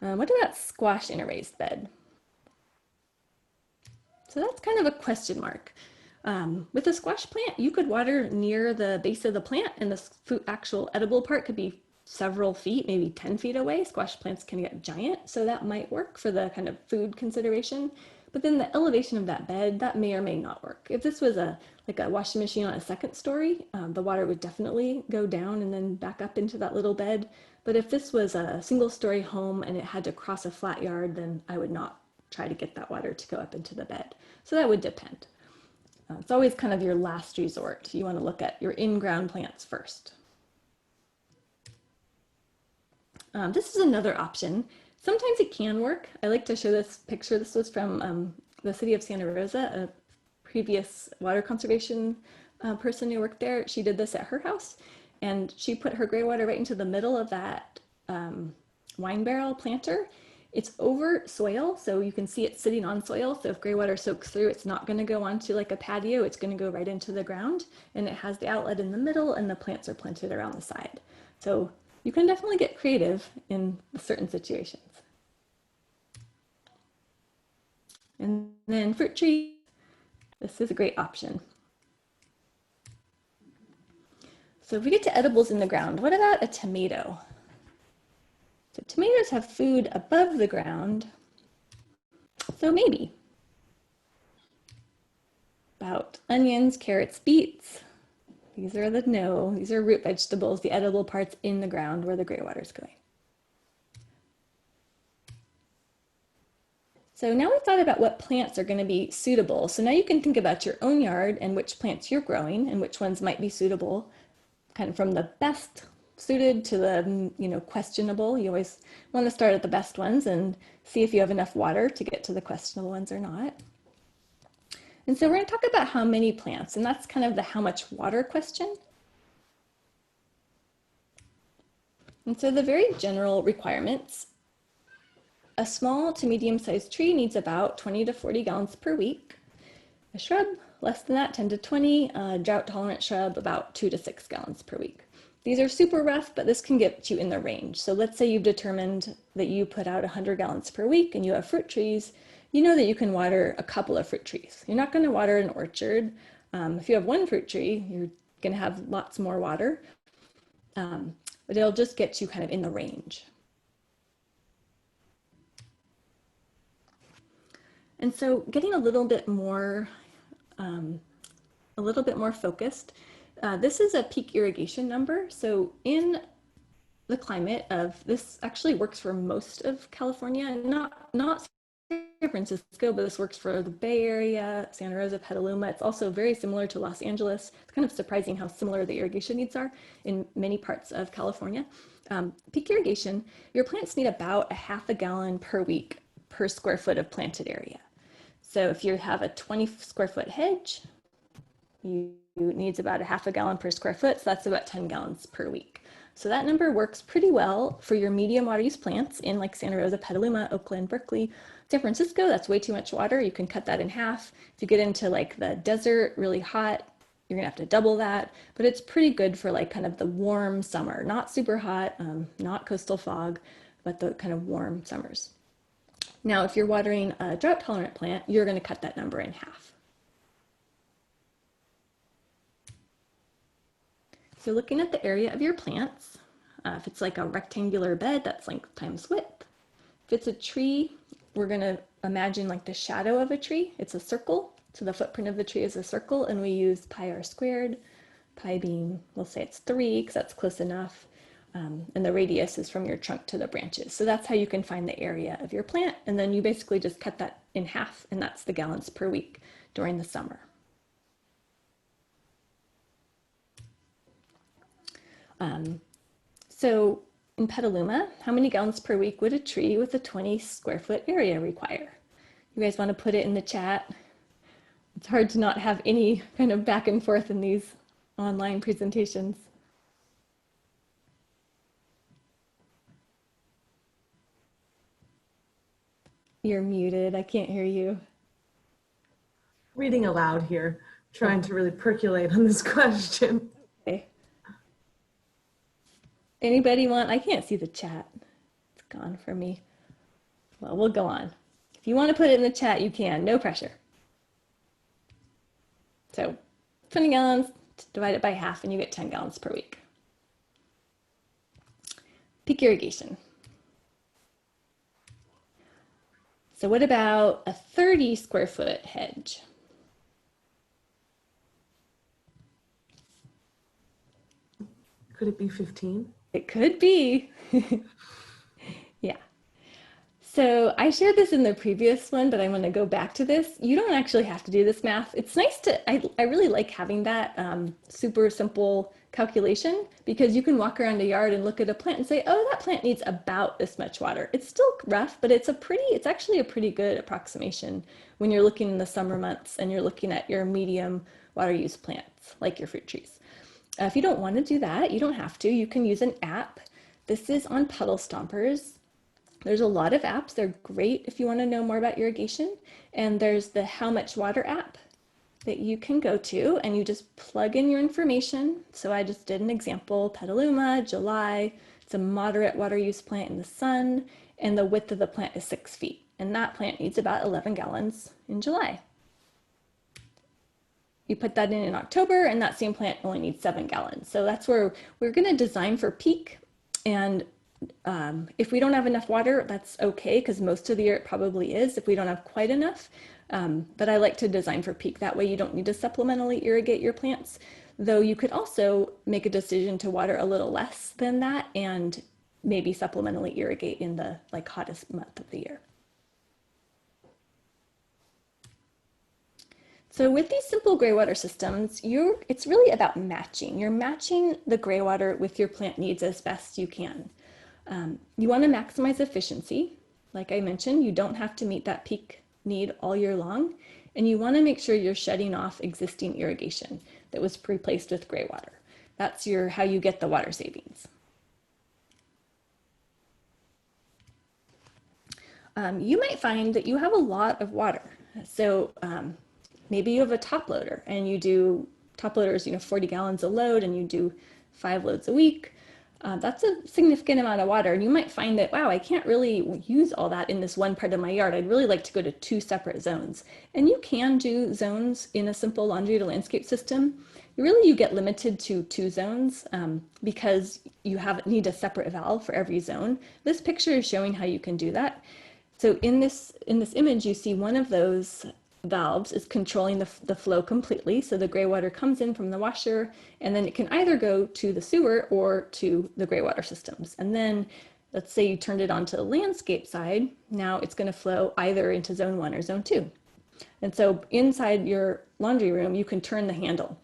What about squash in a raised bed? So that's kind of a question mark. With a squash plant, you could water near the base of the plant, and the actual edible part could be several feet, maybe 10 feet away. Squash plants can get giant, so that might work for the kind of food consideration. But then the elevation of that bed, that may or may not work. If this was like a washing machine on a second story, the water would definitely go down and then back up into that little bed. But if this was a single story home and it had to cross a flat yard, then I would not try to get that water to go up into the bed. So that would depend. It's always kind of your last resort. You want to look at your in-ground plants first. This is another option. Sometimes it can work. I like to show this picture. This was from the city of Santa Rosa, a previous water conservation person who worked there. She did this at her house, and she put her gray water right into the middle of that wine barrel planter. It's over soil, so you can see it sitting on soil. So if gray water soaks through, it's not going to go onto like a patio. It's going to go right into the ground, and it has the outlet in the middle, and the plants are planted around the side. So you can definitely get creative in certain situations. And then fruit trees, this is a great option. So if we get to edibles in the ground, what about a tomato? So tomatoes have food above the ground, so maybe. About onions, carrots, beets. These are these are root vegetables, the edible parts in the ground where the gray water is going. So now we've thought about what plants are going to be suitable. So now you can think about your own yard and which plants you're growing and which ones might be suitable, kind of from the best suited to the questionable. You always want to start at the best ones and see if you have enough water to get to the questionable ones or not. And so we're going to talk about how many plants, and that's kind of the how much water question. And so the very general requirements, a small to medium-sized tree needs about 20 to 40 gallons per week. A shrub less than that, 10 to 20. Drought tolerant shrub, about 2 to 6 gallons per week. These are super rough, but this can get you in the range. So let's say you've determined that you put out 100 gallons per week and you have fruit trees. You know that you can water a couple of fruit trees. You're not going to water an orchard. If you have one fruit tree, you're going to have lots more water, but it'll just get you kind of in the range. And so getting a little bit more focused, this is a peak irrigation number. So in the climate of, this actually works for most of California, not San Francisco, but this works for the Bay Area, Santa Rosa, Petaluma. It's also very similar to Los Angeles. It's kind of surprising how similar the irrigation needs are in many parts of California. Peak irrigation, your plants need about 1/2 gallon per week per square foot of planted area. So if you have a 20 square foot hedge, you needs about 1/2 gallon per square foot. So that's about 10 gallons per week. So that number works pretty well for your medium water use plants in like Santa Rosa, Petaluma, Oakland, Berkeley. San Francisco, that's way too much water. You can cut that in half. If you get into like the desert, really hot, you're gonna have to double that, but it's pretty good for like kind of the warm summer, not super hot, not coastal fog, but the kind of warm summers. Now, if you're watering a drought tolerant plant, you're gonna cut that number in half. So looking at the area of your plants, if it's like a rectangular bed, that's length times width. If it's a tree, we're gonna imagine like the shadow of a tree. It's a circle, so the footprint of the tree is a circle, and we use pi r squared, pi being, we'll say it's 3, because that's close enough, and the radius is from your trunk to the branches. So that's how you can find the area of your plant, and then you basically just cut that in half, and that's the gallons per week during the summer. So in Petaluma, how many gallons per week would a tree with a 20 square foot area require? You guys want to put it in the chat? It's hard to not have any kind of back and forth in these online presentations. You're muted, I can't hear you. Reading aloud here, trying to really percolate on this question. Okay. Anybody want, I can't see the chat. It's gone for me. Well, we'll go on. If you want to put it in the chat, you can, no pressure. So 20 gallons, divide it by half, and you get 10 gallons per week. Peak irrigation. So what about a 30 square foot hedge? Could it be 15? It could be. Yeah. So I shared this in the previous one, but I'm going to go back to this. You don't actually have to do this math. It's nice to, I really like having that super simple calculation, because you can walk around a yard and look at a plant and say, oh, that plant needs about this much water. It's still rough, but it's actually a pretty good approximation when you're looking in the summer months and you're looking at your medium water use plants, like your fruit trees. If you don't want to do that, you don't have to. You can use an app. This is on Puddle Stompers. There's a lot of apps. They're great if you want to know more about irrigation. And there's the How Much Water app that you can go to, and you just plug in your information. So I just did an example, Petaluma, July. It's a moderate water use plant in the sun, and the width of the plant is 6 feet. And that plant needs about 11 gallons in July. You put that in October, and that same plant only needs 7 gallons. So that's where we're going to design for peak. And if we don't have enough water, that's okay, because most of the year it probably is if we don't have quite enough. But I like to design for peak. That way you don't need to supplementally irrigate your plants, though you could also make a decision to water a little less than that and maybe supplementally irrigate in the hottest month of the year. So with these simple gray water systems, it's really about matching. You're matching the gray water with your plant needs as best you can. You want to maximize efficiency. Like I mentioned, you don't have to meet that peak need all year long, and you want to make sure you're shutting off existing irrigation that was replaced with gray water. That's how you get the water savings. You might find that you have a lot of water. So maybe you have a top loader and you do top loaders, 40 gallons a load, and you do 5 loads a week. That's a significant amount of water. And you might find that, wow, I can't really use all that in this one part of my yard. I'd really like to go to 2 separate zones. And you can do zones in a simple laundry to landscape system. You get limited to 2 zones because you need a separate valve for every zone. This picture is showing how you can do that. So in this image, you see one of those valves is controlling the flow completely. So the gray water comes in from the washer, and then it can either go to the sewer or to the gray water systems. And then let's say you turned it onto the landscape side. Now it's going to flow either into zone 1 or zone 2. And so inside your laundry room, you can turn the handle.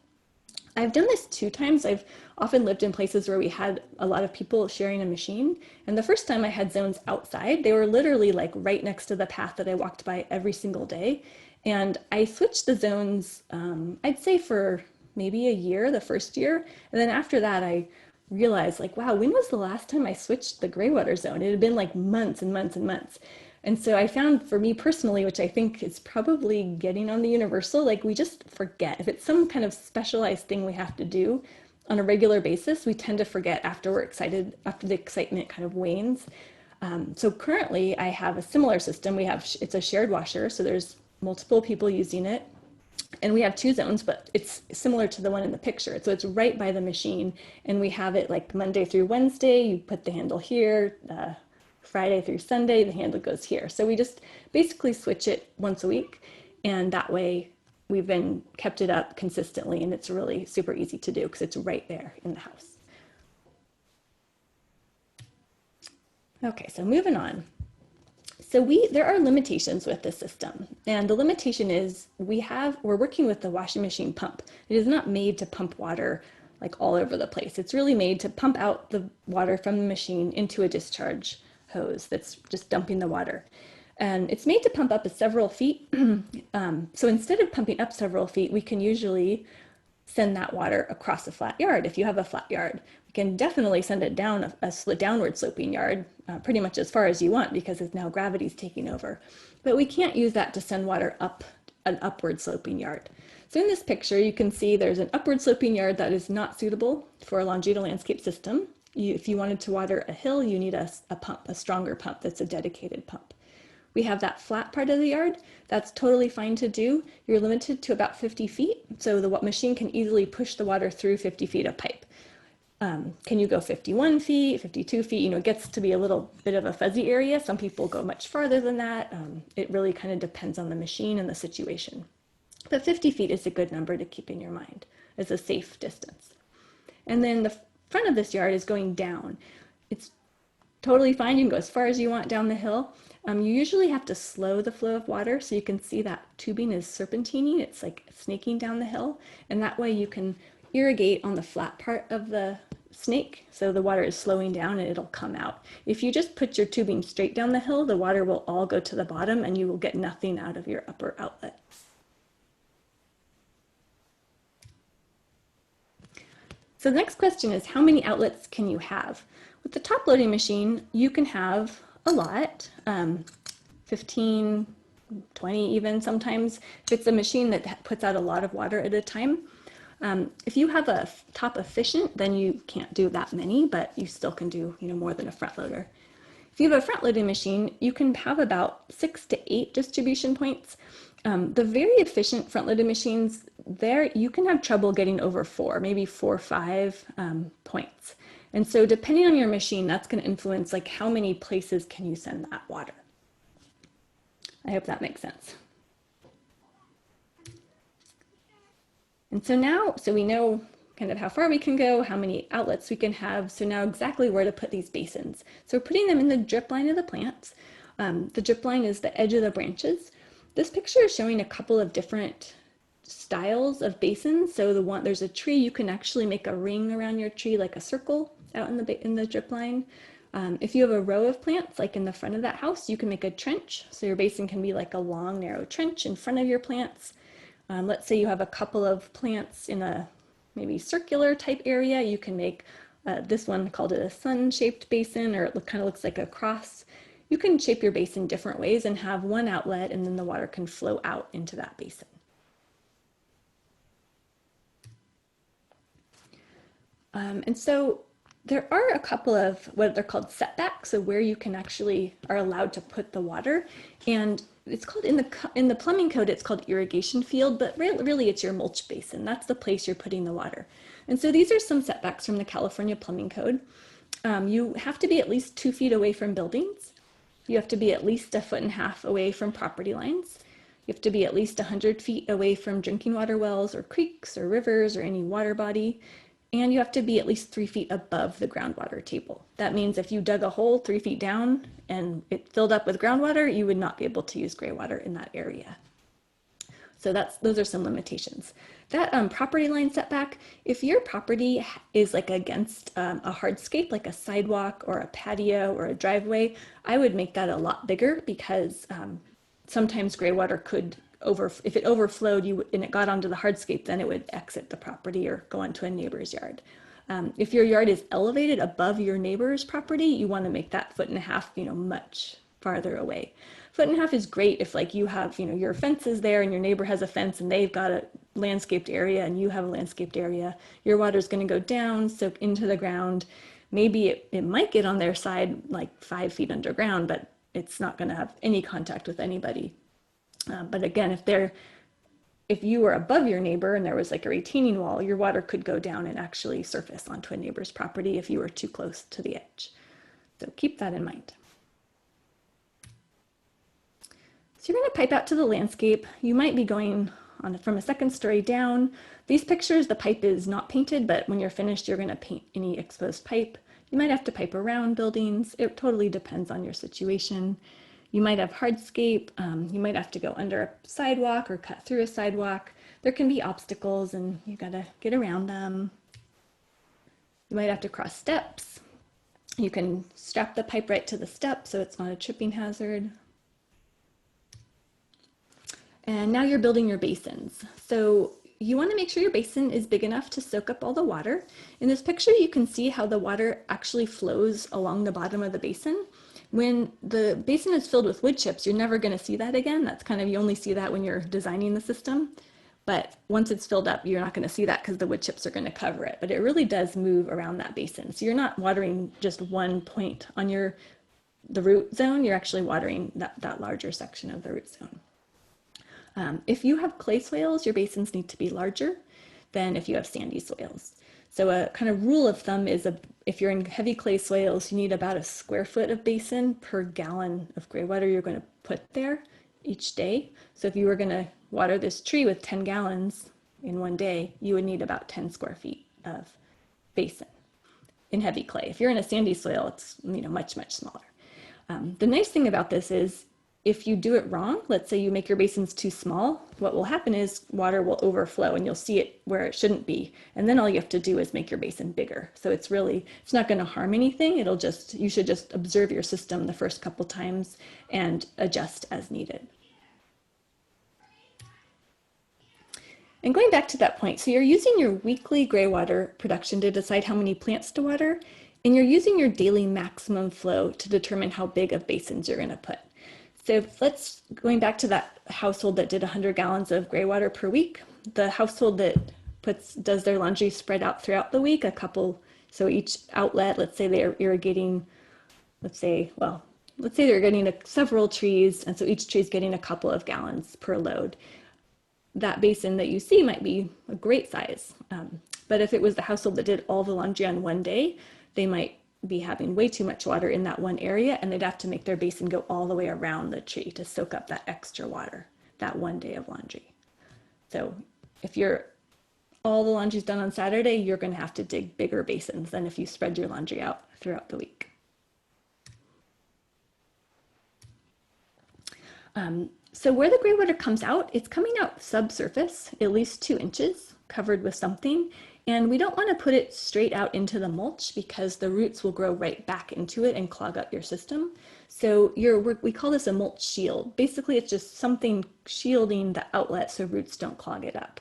I've done this 2 times. I've often lived in places where we had a lot of people sharing a machine. And the first time I had zones outside, they were literally like right next to the path that I walked by every single day. And I switched the zones, I'd say for maybe a year, the first year. And then after that, I realized like, wow, when was the last time I switched the gray water zone? It had been like months and months and months. And so I found for me personally, which I think is probably getting on the universal, like we just forget. If it's some kind of specialized thing we have to do on a regular basis, we tend to forget after we're excited, after the excitement kind of wanes. So currently I have a similar system. It's a shared washer, so there's multiple people using it. And we have 2 zones, but it's similar to the one in the picture. So it's right by the machine, and we have it like Monday through Wednesday, you put the handle here, Friday through Sunday, the handle goes here. So we just basically switch it once a week, and that way we've been kept it up consistently, and it's really super easy to do because it's right there in the house. Okay, so moving on. So there are limitations with this system, and the limitation is we're working with the washing machine pump. It is not made to pump water like all over the place. It's really made to pump out the water from the machine into a discharge hose that's just dumping the water. And it's made to pump up several feet. So instead of pumping up several feet, we can usually send that water across a flat yard. If you have a flat yard, we can definitely send it down a downward sloping yard, pretty much as far as you want, because now gravity's taking over. But we can't use that to send water up an upward sloping yard. So in this picture, you can see there's an upward sloping yard that is not suitable for a laundry to landscape system. If you wanted to water a hill, you need a pump, a stronger pump that's a dedicated pump. We have that flat part of the yard. That's totally fine to do. You're limited to about 50 feet. So the machine can easily push the water through 50 feet of pipe. Can you go 51 feet, 52 feet? It gets to be a little bit of a fuzzy area. Some people go much farther than that. It really kind of depends on the machine and the situation. But 50 feet is a good number to keep in your mind as a safe distance. And then the front of this yard is going down. It's totally fine. You can go as far as you want down the hill. You usually have to slow the flow of water, so you can see that tubing is serpentining. It's like snaking down the hill, and that way you can irrigate on the flat part of the snake, so the water is slowing down and it'll come out. If you just put your tubing straight down the hill, the water will all go to the bottom and you will get nothing out of your upper outlet. So the next question is, how many outlets can you have? With the top loading machine, you can have a lot, 15, 20 even sometimes. If it's a machine that puts out a lot of water at a time. If you have a top efficient, then you can't do that many, but you still can do more than a front loader. If you have a front loading machine, you can have about 6 to 8 distribution points. The very efficient front loaded machines, there you can have trouble getting over 4, maybe 4 or 5 points. And so depending on your machine, that's going to influence like how many places can you send that water. I hope that makes sense. And so now, we know kind of how far we can go, how many outlets we can have. So now exactly where to put these basins. So we're putting them in the drip line of the plants. The drip line is the edge of the branches. This picture is showing a couple of different styles of basins. So there's a tree, you can actually make a ring around your tree, like a circle out in the drip line. If you have a row of plants, like in the front of that house, you can make a trench. So your basin can be like a long, narrow trench in front of your plants. Let's say you have a couple of plants in a maybe circular type area. You can make this one, called it a sun-shaped basin, or it kind of looks like a cross. You can shape your basin different ways and have one outlet, and then the water can flow out into that basin. And so there are a couple of what they're called setbacks, so where you can actually are allowed to put the water. And it's called in the plumbing code, it's called irrigation field, but really it's your mulch basin. That's the place you're putting the water. And so these are some setbacks from the California Plumbing Code. You have to be at least 2 feet away from buildings. You have to be at least 1.5 feet away from property lines. You have to be at least 100 feet away from drinking water wells or creeks or rivers or any water body. And you have to be at least 3 feet above the groundwater table. That means if you dug a hole 3 feet down and it filled up with groundwater, you would not be able to use graywater in that area. So those are some limitations. That property line setback, if your property is like against a hardscape, like a sidewalk or a patio or a driveway, I would make that a lot bigger because sometimes graywater could if it overflowed and it got onto the hardscape, then it would exit the property or go onto a neighbor's yard. If your yard is elevated above your neighbor's property, you want to make that 1.5 feet, much farther away. 1.5 feet is great if like you have, your fence is there and your neighbor has a fence and they've got a landscaped area and you have a landscaped area. Your water is going to go down, soak into the ground. Maybe it might get on their side like 5 feet underground, but it's not going to have any contact with anybody. But again, if you were above your neighbor and there was like a retaining wall, your water could go down and actually surface onto a neighbor's property if you were too close to the edge. So keep that in mind. So you're going to pipe out to the landscape. You might be going from a 2nd story down. These pictures, the pipe is not painted, but when you're finished, you're going to paint any exposed pipe. You might have to pipe around buildings. It totally depends on your situation. You might have hardscape. You might have to go under a sidewalk or cut through a sidewalk. There can be obstacles and you got to get around them. You might have to cross steps. You can strap the pipe right to the step so it's not a tripping hazard. And now you're building your basins. So you want to make sure your basin is big enough to soak up all the water. In this picture, you can see how the water actually flows along the bottom of the basin. When the basin is filled with wood chips, you're never going to see that again. That's you only see that when you're designing the system. But once it's filled up, you're not going to see that because the wood chips are going to cover it. But it really does move around that basin. So you're not watering just one point on the root zone. You're actually watering that larger section of the root zone. If you have clay soils, your basins need to be larger than if you have sandy soils. So a kind of rule of thumb is if you're in heavy clay soils, you need about 1 square foot of basin per gallon of graywater you're going to put there each day. So if you were going to water this tree with 10 gallons in one day, you would need about 10 square feet of basin in heavy clay. If you're in a sandy soil, it's much, much smaller. The nice thing about this is if you do it wrong, let's say you make your basins too small, what will happen is water will overflow and you'll see it where it shouldn't be. And then all you have to do is make your basin bigger. So it's not going to harm anything. You should just observe your system the first couple times and adjust as needed. And going back to that point, so you're using your weekly graywater production to decide how many plants to water, and you're using your daily maximum flow to determine how big of basins you're going to put. So going back to that household that did 100 gallons of graywater per week, the household that does their laundry spread out throughout the week, so each outlet, let's say they're irrigating, let's say they're getting several trees, and so each tree is getting a couple of gallons per load. That basin that you see might be a great size. But if it was the household that did all the laundry on one day, they might be having way too much water in that one area, and they'd have to make their basin go all the way around the tree to soak up that extra water, that one day of laundry. So if all the laundry's done on Saturday, you're going to have to dig bigger basins than if you spread your laundry out throughout the week. So where the graywater comes out, it's coming out subsurface, at least 2 inches, covered with something. And we don't want to put it straight out into the mulch because the roots will grow right back into it and clog up your system. So we call this a mulch shield. Basically, it's just something shielding the outlet so roots don't clog it up.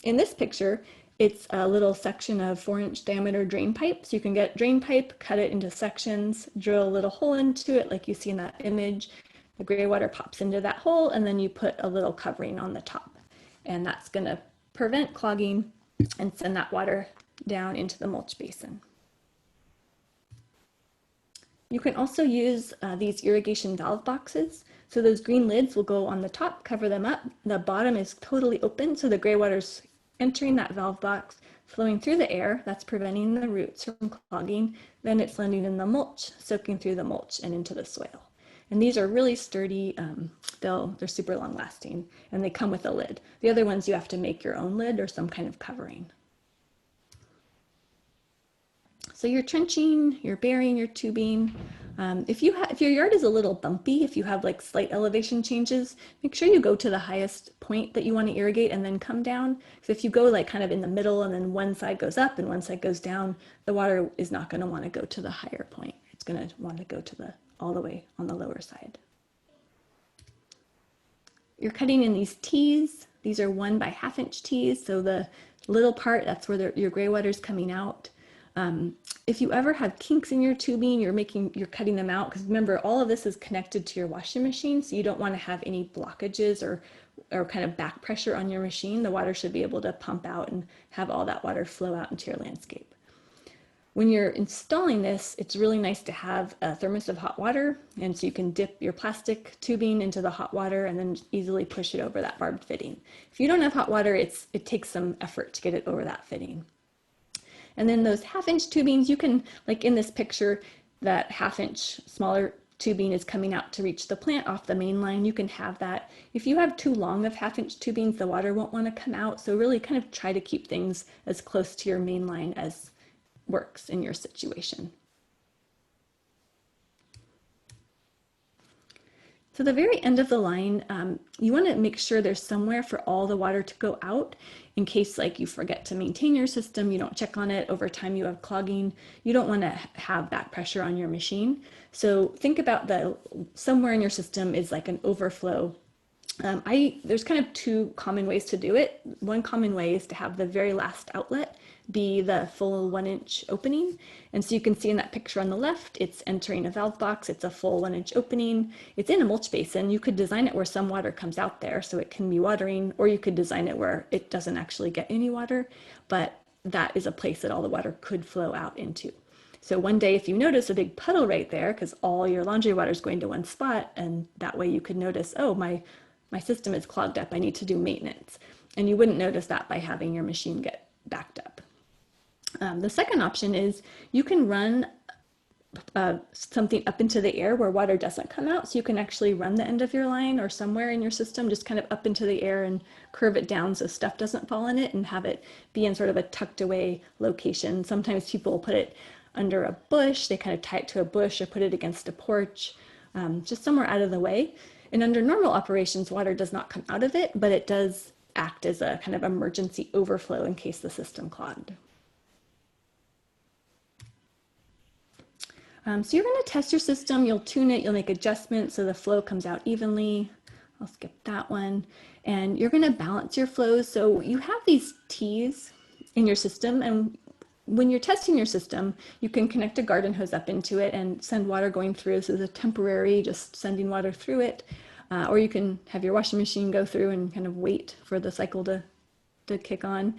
In this picture, it's a little section of 4-inch diameter drain pipe. So you can get drain pipe, cut it into sections, drill a little hole into it like you see in that image. The graywater pops into that hole, and then you put a little covering on the top. And that's going to prevent clogging and send that water down into the mulch basin. You can also use these irrigation valve boxes. So those green lids will go on the top, cover them up. The bottom is totally open, so the gray water's entering that valve box, flowing through the air. That's preventing the roots from clogging. Then it's landing in the mulch, soaking through the mulch and into the soil. And these are really sturdy. They're super long lasting, and they come with a lid. The other ones you have to make your own lid or some kind of covering. So you're trenching, you're burying your tubing. If your yard is a little bumpy, if you have like slight elevation changes, make sure you go to the highest point that you want to irrigate and then come down. Because if you go like kind of in the middle and then one side goes up and one side goes down, the water is not going to want to go to the higher point. It's going to want to go to all the way on the lower side. You're cutting in these tees. These are 1 by 1/2 inch tees. So the little part, that's where your gray water is coming out. If you ever have kinks in your tubing, you're cutting them out, because remember, all of this is connected to your washing machine, so you don't want to have any blockages or kind of back pressure on your machine. The water should be able to pump out and have all that water flow out into your landscape. When you're installing this, it's really nice to have a thermos of hot water, and so you can dip your plastic tubing into the hot water and then easily push it over that barbed fitting. If you don't have hot water, it takes some effort to get it over that fitting. And then those 1/2 inch tubings, you can, like in this picture, that 1/2 inch smaller tubing is coming out to reach the plant off the main line. You can have that. If you have too long of 1/2 inch tubings, the water won't want to come out. So really kind of try to keep things as close to your main line as works in your situation. So the very end of the line, you want to make sure there's somewhere for all the water to go out in case like you forget to maintain your system, you don't check on it, over time you have clogging, you don't want to have back pressure on your machine. So think about somewhere in your system is like an overflow. There's kind of 2 common ways to do it. One common way is to have the very last outlet be the full 1 inch opening. And so you can see in that picture on the left, it's entering a valve box. It's a full 1 inch opening. It's in a mulch basin. You could design it where some water comes out there so it can be watering, or you could design it where it doesn't actually get any water, but that is a place that all the water could flow out into. So one day if you notice a big puddle right there, because all your laundry water is going to one spot, and that way you could notice, oh, my system is clogged up, I need to do maintenance. And you wouldn't notice that by having your machine get backed up. The second option is you can run something up into the air where water doesn't come out. So you can actually run the end of your line or somewhere in your system, just kind of up into the air and curve it down so stuff doesn't fall in it, and have it be in sort of a tucked away location. Sometimes people put it under a bush, they kind of tie it to a bush or put it against a porch, just somewhere out of the way. And under normal operations, water does not come out of it, but it does act as a kind of emergency overflow in case the system clogged. So you're going to test your system, you'll tune it, you'll make adjustments so the flow comes out evenly. I'll skip that one. And you're going to balance your flows. So you have these T's in your system, and when you're testing your system, you can connect a garden hose up into it and send water going through. So there's a temporary just sending water through it. Or you can have your washing machine go through and kind of wait for the cycle to kick on.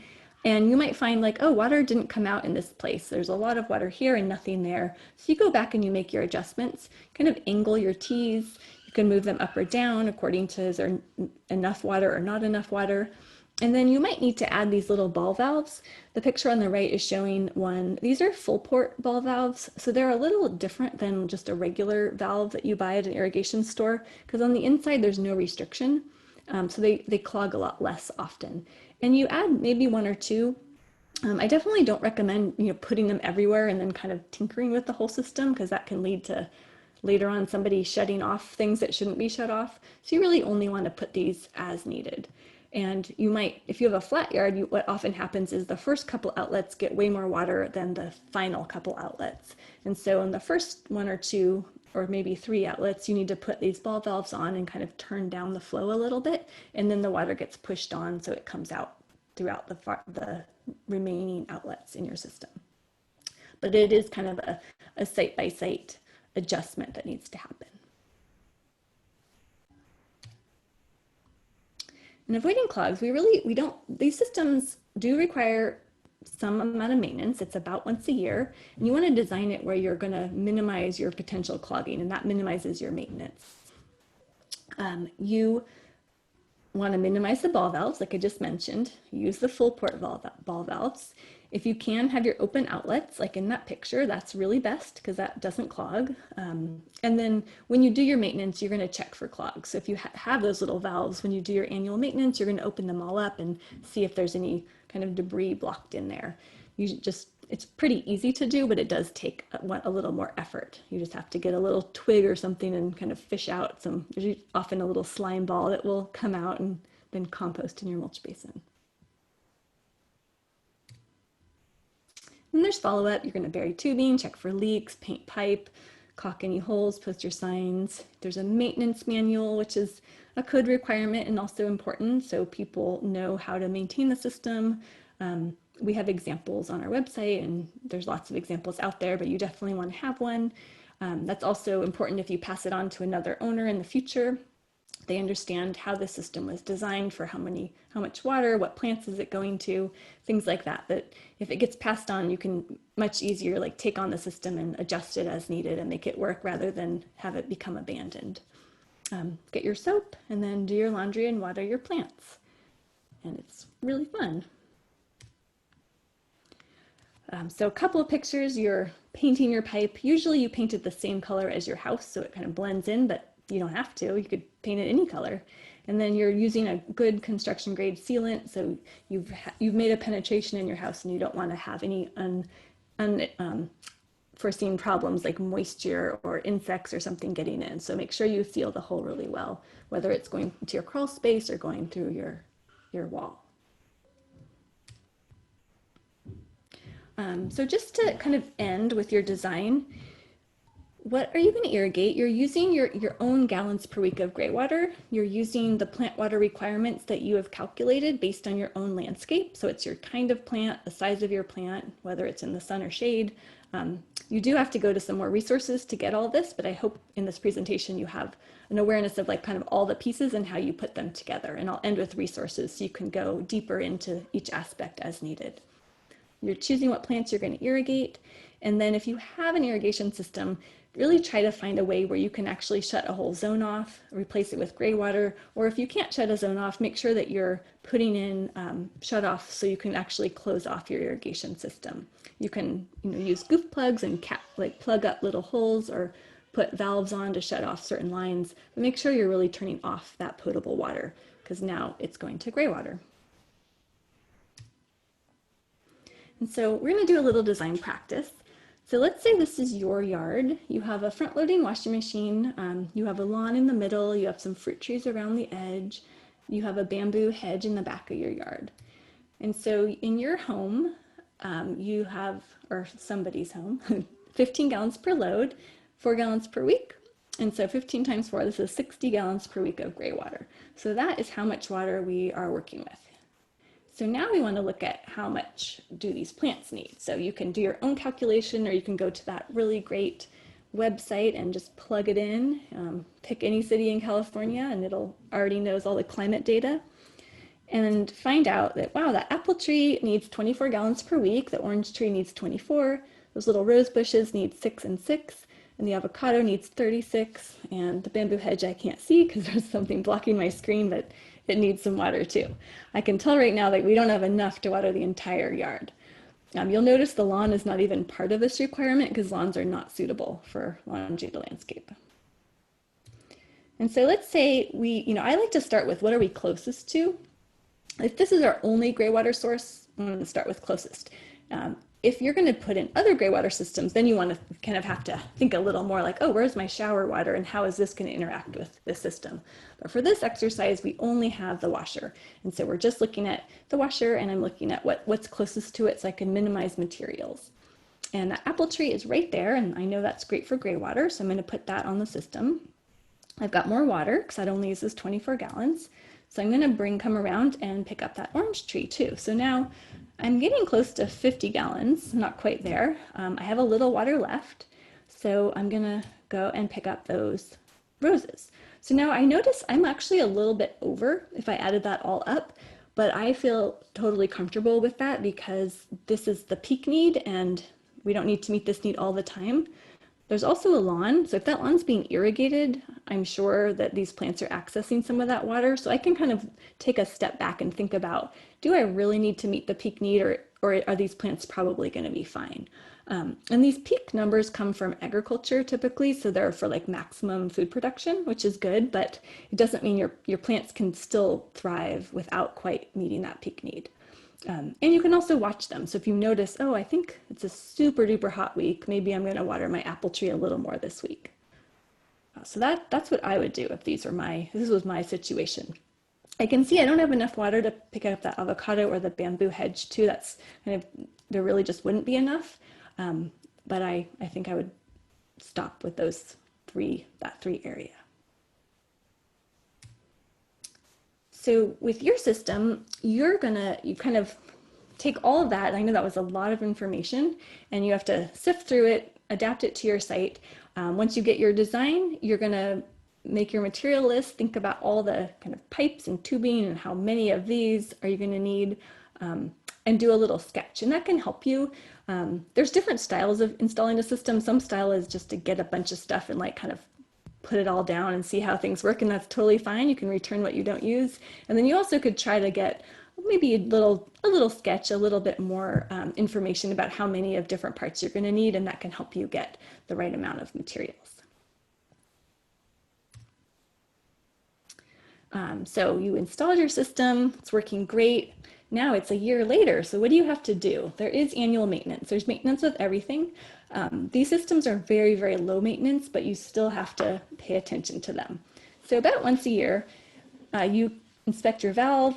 And you might find like, oh, water didn't come out in this place. There's a lot of water here and nothing there. So you go back and you make your adjustments, kind of angle your T's. You can move them up or down according to is there enough water or not enough water. And then you might need to add these little ball valves. The picture on the right is showing one. These are full port ball valves. So they're a little different than just a regular valve that you buy at an irrigation store, because on the inside there's no restriction. So they clog a lot less often. And you add maybe 1 or 2. I definitely don't recommend putting them everywhere and then kind of tinkering with the whole system, because that can lead to later on somebody shutting off things that shouldn't be shut off. So you really only want to put these as needed. And you might, if you have a flat yard, what often happens is the first couple outlets get way more water than the final couple outlets. And so in the first 1 or 2 or maybe 3 outlets, you need to put these ball valves on and kind of turn down the flow a little bit. And then the water gets pushed on so it comes out throughout the remaining outlets in your system. But it is kind of a site-by-site adjustment that needs to happen. And avoiding clogs, these systems do require some amount of maintenance. It's about once a year, and you want to design it where you're going to minimize your potential clogging, and that minimizes your maintenance. You want to minimize the ball valves, like I just mentioned. Use the full port ball valves. If you can have your open outlets, like in that picture, that's really best because that doesn't clog. And then when you do your maintenance, you're going to check for clogs. So if you have those little valves, when you do your annual maintenance, you're going to open them all up and see if there's any kind of debris blocked in there. It's pretty easy to do, but it does take a little more effort. You just have to get a little twig or something and kind of fish out there's often a little slime ball that will come out and then compost in your mulch basin. And there's follow-up. You're going to bury tubing, check for leaks, paint pipe, caulk any holes, post your signs. There's a maintenance manual, which is a code requirement and also important so people know how to maintain the system. We have examples on our website, and there's lots of examples out there, but you definitely want to have one. That's also important if you pass it on to another owner in the future. They understand how the system was designed for how much water, what plants is it going to, things like that. That if it gets passed on, you can much easier like take on the system and adjust it as needed and make it work rather than have it become abandoned. Get your soap and then do your laundry and water your plants. And it's really fun. So a couple of pictures, you're painting your pipe. Usually you paint it the same color as your house so it kind of blends in, but you don't have to. You could paint it any color. And then you're using a good construction grade sealant. So you've made a penetration in your house and you don't want to have any unforeseen problems like moisture or insects or something getting in. So make sure you seal the hole really well, whether it's going to your crawl space or going through your wall. So just to kind of end with your design, what are you going to irrigate? You're using your own gallons per week of Greywater. You're using the plant water requirements that you have calculated based on your own landscape. So it's your kind of plant, the size of your plant, whether it's in the sun or shade. You do have to go to some more resources to get all this, but I hope in this presentation you have an awareness of like kind of all the pieces and how you put them together. And I'll end with resources so you can go deeper into each aspect as needed. You're choosing what plants you're going to irrigate. And then if you have an irrigation system, really try to find a way where you can actually shut a whole zone off, replace it with Greywater, or if you can't shut a zone off, make sure that you're putting in shut off so you can actually close off your irrigation system. You can use goof plugs and plug up little holes or put valves on to shut off certain lines, but make sure you're really turning off that potable water because now it's going to Greywater. And so we're going to do a little design practice. So let's say this is your yard. You have a front-loading washing machine. You have a lawn in the middle. You have some fruit trees around the edge. You have a bamboo hedge in the back of your yard. And so in your home, you have, or somebody's home, 15 gallons per load, 4 gallons per week. And so 15 times 4, this is 60 gallons per week of Greywater. So that is how much water we are working with. So now we want to look at how much do these plants need. So you can do your own calculation or you can go to that really great website and just plug it in. Pick any city in California and it'll already knows all the climate data. And find out that, wow, that apple tree needs 24 gallons per week. The orange tree needs 24. Those little rose bushes need 6 and 6. And the avocado needs 36. And the bamboo hedge I can't see because there's something blocking my screen, but it needs some water too. I can tell right now that we don't have enough to water the entire yard. You'll notice the lawn is not even part of this requirement because lawns are not suitable for longitudinal landscape. And so let's say I like to start with what are we closest to? If this is our only Greywater source, I'm going to start with closest. If you're going to put in other Greywater systems, then you want to kind of have to think a little more like, oh, where's my shower water and how is this going to interact with this system? But for this exercise, we only have the washer. And so we're just looking at the washer and I'm looking at what's closest to it so I can minimize materials. And that apple tree is right there and I know that's great for Greywater, so I'm going to put that on the system. I've got more water because that only uses 24 gallons. So I'm going to come around and pick up that orange tree too. So now I'm getting close to 50 gallons, not quite there. I have a little water left. So I'm going to go and pick up those roses. So now I notice I'm actually a little bit over if I added that all up, but I feel totally comfortable with that because this is the peak need and we don't need to meet this need all the time. There's also a lawn, so if that lawn's being irrigated, I'm sure that these plants are accessing some of that water. So I can kind of take a step back and think about, do I really need to meet the peak need, or are these plants probably going to be fine? And these peak numbers come from agriculture typically, so they're for like maximum food production, which is good, but it doesn't mean your plants can still thrive without quite meeting that peak need. And you can also watch them. So if you notice, oh, I think it's a super duper hot week, maybe I'm going to water my apple tree a little more this week. So that's what I would do if this was my situation. I can see I don't have enough water to pick up that avocado or the bamboo hedge too. That's kind of, there really just wouldn't be enough. But I think I would stop with that three area. So with your system, you kind of take all of that. I know that was a lot of information and you have to sift through it, adapt it to your site. Once you get your design, you're gonna make your material list, think about all the kind of pipes and tubing and how many of these are you gonna need, and do a little sketch. And that can help you. There's different styles of installing a system. Some style is just to get a bunch of stuff and like kind of put it all down and see how things work, and that's totally fine. You can return what you don't use. And then you also could try to get maybe a little sketch, a little bit more information about how many of different parts you're going to need, and that can help you get the right amount of materials. So you installed your system, it's working great. Now it's a year later, so what do you have to do? There is annual maintenance. There's maintenance with everything. These systems are very, very low maintenance, but you still have to pay attention to them. So about once a year, you inspect your valve,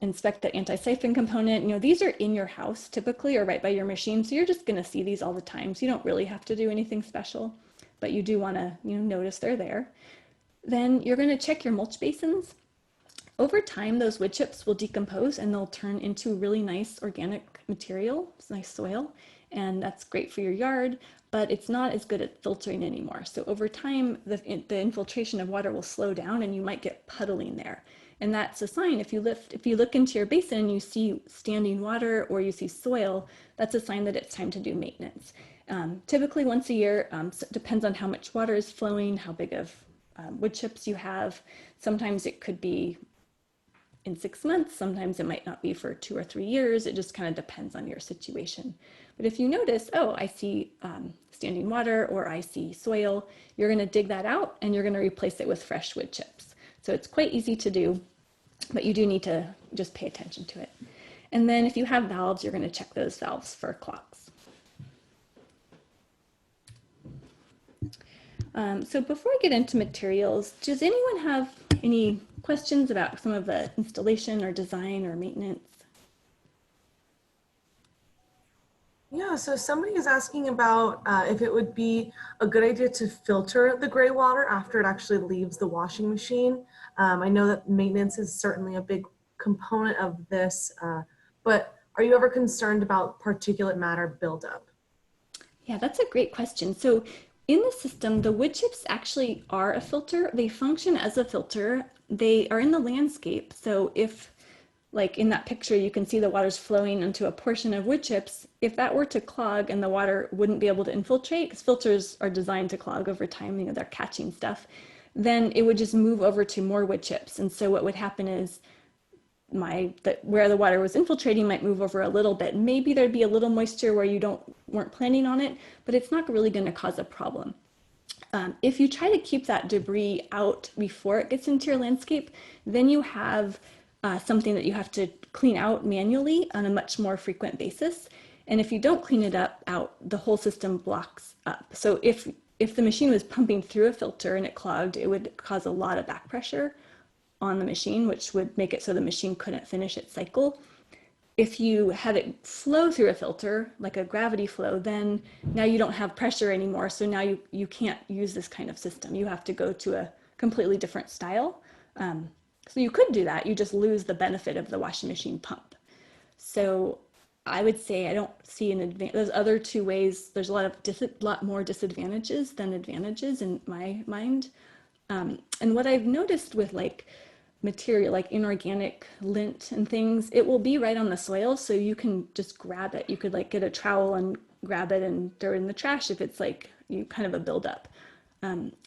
inspect the anti-siphon component. You know, these are in your house typically or right by your machine, so you're just going to see these all the time. So you don't really have to do anything special, but you do want to, notice they're there. Then you're going to check your mulch basins. Over time, those wood chips will decompose and they'll turn into really nice organic material, nice soil, and that's great for your yard, but it's not as good at filtering anymore. So over time, the infiltration of water will slow down and you might get puddling there. And that's a sign. If you look into your basin and you see standing water or you see soil, that's a sign that it's time to do maintenance. Typically once a year, so it depends on how much water is flowing, how big of wood chips you have. Sometimes it could be in 6 months, sometimes it might not be for 2 or 3 years. It just kind of depends on your situation. But if you notice, oh, I see standing water or I see soil, you're going to dig that out and you're going to replace it with fresh wood chips. So it's quite easy to do, but you do need to just pay attention to it. And then if you have valves, you're going to check those valves for clogs. So before I get into materials, does anyone have any questions about some of the installation or design or maintenance? Yeah, so somebody is asking about if it would be a good idea to filter the gray water after it actually leaves the washing machine. I know that maintenance is certainly a big component of this, but are you ever concerned about particulate matter buildup? Yeah, that's a great question. So in the system, the wood chips actually are a filter. They function as a filter. They are in the landscape. So if, like in that picture, you can see the water's flowing into a portion of wood chips. If that were to clog and the water wouldn't be able to infiltrate, because filters are designed to clog over time, they're catching stuff, then it would just move over to more wood chips. And so what would happen is where the water was infiltrating might move over a little bit. Maybe there'd be a little moisture where you weren't planning on it, but it's not really going to cause a problem. If you try to keep that debris out before it gets into your landscape, then you have something that you have to clean out manually on a much more frequent basis. And if you don't clean it out, the whole system blocks up. So if the machine was pumping through a filter and it clogged, it would cause a lot of back pressure on the machine, which would make it so the machine couldn't finish its cycle. If you had it flow through a filter, like a gravity flow, then now you don't have pressure anymore. So now you can't use this kind of system. You have to go to a completely different style. So you could do that. You just lose the benefit of the washing machine pump. So I would say I don't see an advantage. Those other two ways, there's a lot more disadvantages than advantages in my mind. And what I've noticed with like material like inorganic lint and things, it will be right on the soil, so you can just grab it. You could like get a trowel and grab it and throw it in the trash if it's like you kind of a buildup.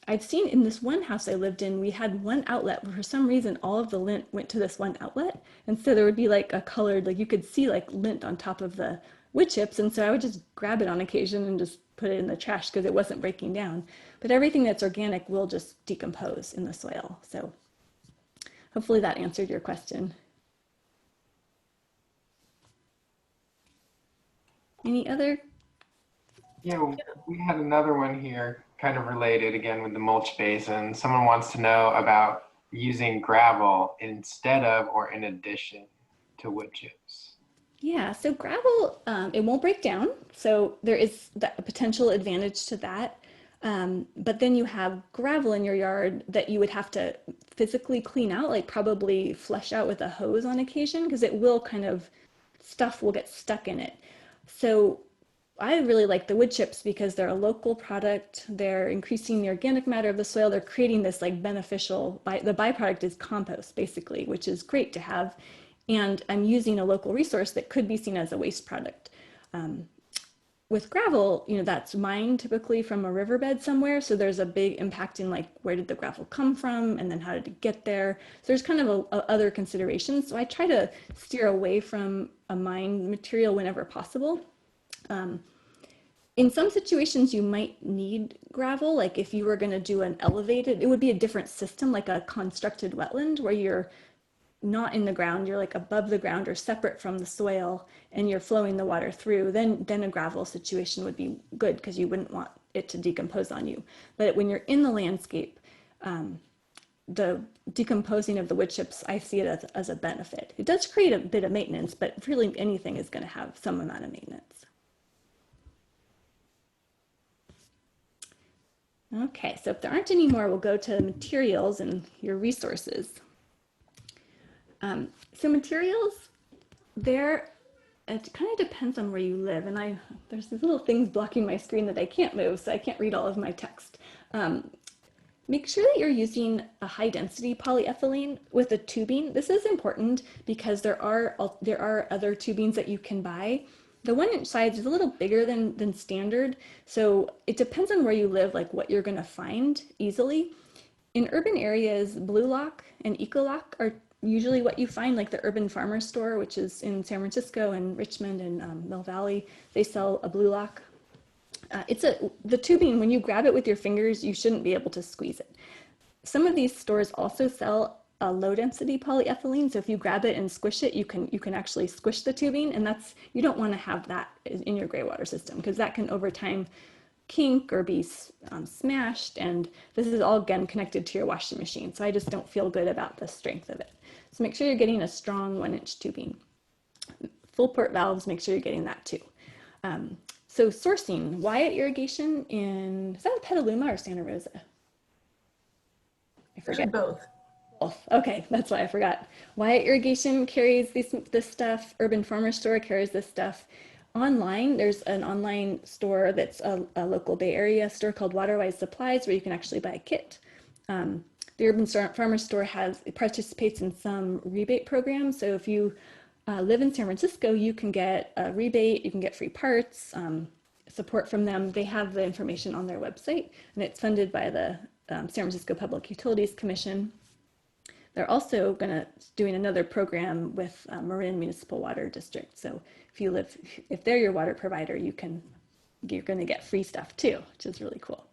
I've seen in this one house I lived in, we had one outlet where for some reason all of the lint went to this one outlet, and so there would be like a colored, like you could see like lint on top of the wood chips, and so I would just grab it on occasion and just put it in the trash because it wasn't breaking down. But everything that's organic will just decompose in the soil. So hopefully that answered your question. Any other? Yeah, we had another one here, kind of related again with the mulch basin. Someone wants to know about using gravel instead of or in addition to wood chips. Yeah, so gravel, it won't break down. So there is a potential advantage to that. But then you have gravel in your yard that you would have to physically clean out, like probably flush out with a hose on occasion, because it will kind of, stuff will get stuck in it. So I really like the wood chips because they're a local product. They're increasing the organic matter of the soil. They're creating this like beneficial, the byproduct is compost basically, which is great to have. And I'm using a local resource that could be seen as a waste product. With gravel, you know, that's mined typically from a riverbed somewhere. So there's a big impact in like, where did the gravel come from? And then how did it get there? So there's kind of other considerations. So I try to steer away from a mined material whenever possible. In some situations, you might need gravel. Like if you were going to do an elevated, it would be a different system, like a constructed wetland where you're not in the ground, you're like above the ground or separate from the soil and you're flowing the water through, then a gravel situation would be good because you wouldn't want it to decompose on you. But when you're in the landscape, the decomposing of the wood chips, I see it as a benefit. It does create a bit of maintenance, but really anything is going to have some amount of maintenance. Okay, so if there aren't any more, we'll go to materials and your resources. So materials, it kind of depends on where you live. And there's these little things blocking my screen that I can't move, so I can't read all of my text. Make sure that you're using a high density polyethylene with a tubing. This is important because there are other tubings that you can buy. The 1-inch size is a little bigger than standard. So it depends on where you live, like what you're gonna find easily. In urban areas, Blue Lock and Eco-Lock are usually what you find, like the Urban Farmer Store, which is in San Francisco and Richmond and Mill Valley. They sell a Blue Lock. The tubing, when you grab it with your fingers, you shouldn't be able to squeeze it. Some of these stores also sell a low density polyethylene. So if you grab it and squish it, you can actually squish the tubing, and you don't want to have that in your gray water system because that can over time kink or be smashed, and this is all again connected to your washing machine. So I just don't feel good about the strength of it. So make sure you're getting a strong 1-inch tubing. Full port valves, make sure you're getting that too. So sourcing, Wyatt Irrigation is that Petaluma or Santa Rosa? I forget. Both. Okay, that's why I forgot. Wyatt Irrigation carries this stuff. Urban Farmer Store carries this stuff. Online, there's an online store that's a local Bay Area store called Waterwise Supplies where you can actually buy a kit. The Urban Farmer Store participates in some rebate programs. So if you live in San Francisco, you can get a rebate, you can get free parts, support from them. They have the information on their website, and it's funded by the San Francisco Public Utilities Commission. They're also doing another program with Marin Municipal Water District. So if they're your water provider, you're going to get free stuff too, which is really cool.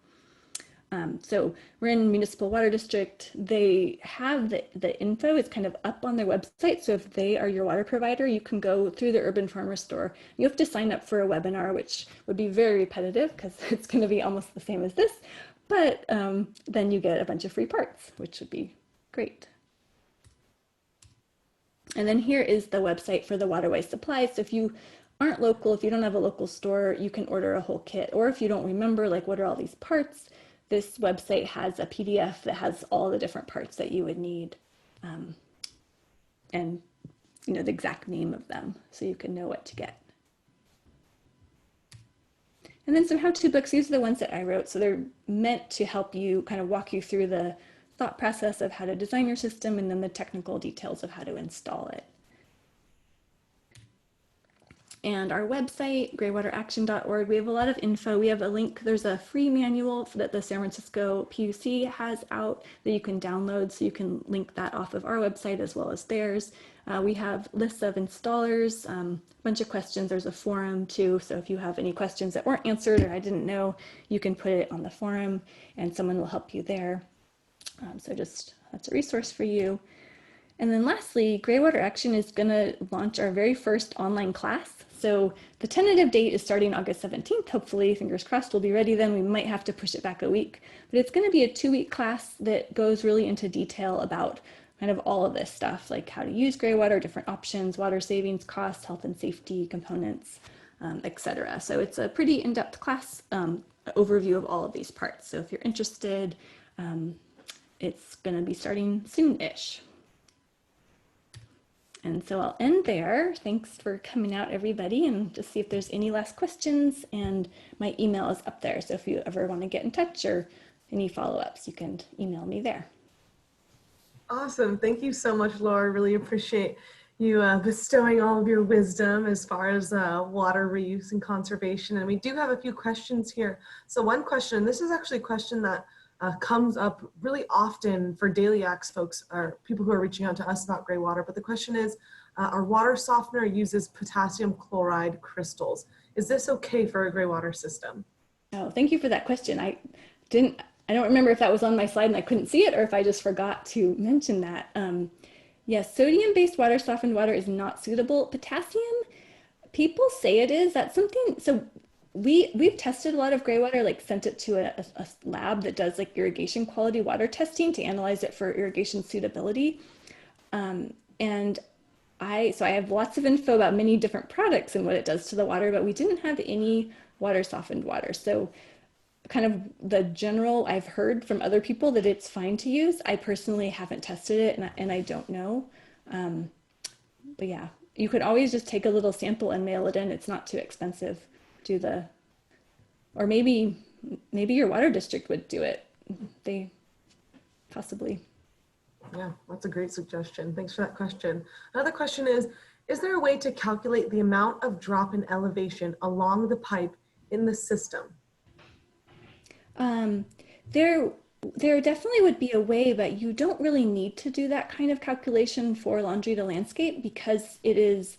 So Marin Municipal Water District, they have the info. It's kind of up on their website. So if they are your water provider, you can go through the Urban Farmer Store. You have to sign up for a webinar, which would be very repetitive because it's going to be almost the same as this. But then you get a bunch of free parts, which would be great. And then here is the website for the Waterway supplies. So if you aren't local, if you don't have a local store, you can order a whole kit. Or if you don't remember, like, what are all these parts, this website has a PDF that has all the different parts that you would need and the exact name of them so you can know what to get. And then some how-to books. These are the ones that I wrote. So they're meant to help you kind of walk you through the thought process of how to design your system and then the technical details of how to install it. And our website, greywateraction.org, we have a lot of info. We have a link, there's a free manual that the San Francisco PUC has out that you can download, so you can link that off of our website as well as theirs. We have lists of installers, a bunch of questions. There's a forum too, so if you have any questions that weren't answered or I didn't know, you can put it on the forum and someone will help you there. So just, that's a resource for you. And then lastly, Greywater Action is going to launch our very first online class. So the tentative date is starting August 17th. Hopefully, fingers crossed, we'll be ready then. We might have to push it back a week. But it's going to be a 2-week class that goes really into detail about kind of all of this stuff, like how to use greywater, different options, water savings, costs, health and safety components, etc. So it's a pretty in-depth class overview of all of these parts. So if you're interested, it's going to be starting soon-ish. And so I'll end there. Thanks for coming out, everybody, and just see if there's any last questions. And my email is up there. So if you ever want to get in touch or any follow-ups, you can email me there. Awesome. Thank you so much, Laura. Really appreciate you bestowing all of your wisdom as far as water reuse and conservation. And we do have a few questions here. So one question, this is actually a question that comes up really often for Daily Acts folks or people who are reaching out to us about gray water. But the question is, our water softener uses potassium chloride crystals. Is this okay for a gray water system? Oh, thank you for that question. I don't remember if that was on my slide and I couldn't see it or if I just forgot to mention that. Yes, sodium-based water, softened water is not suitable. Potassium, people say it is. That's something, so we've tested a lot of gray water, like sent it to a lab that does like irrigation quality water testing to analyze it for irrigation suitability. And I have lots of info about many different products and what it does to the water, but we didn't have any water softened water. So kind of the general, I've heard from other people that it's fine to use. I personally haven't tested it and I don't know. But yeah, you could always just take a little sample and mail it in. It's not too expensive. Or maybe your water district would do it. They possibly. Yeah, that's a great suggestion. Thanks for that question. Another question is there a way to calculate the amount of drop in elevation along the pipe in the system? There definitely would be a way, but you don't really need to do that kind of calculation for laundry to landscape because it is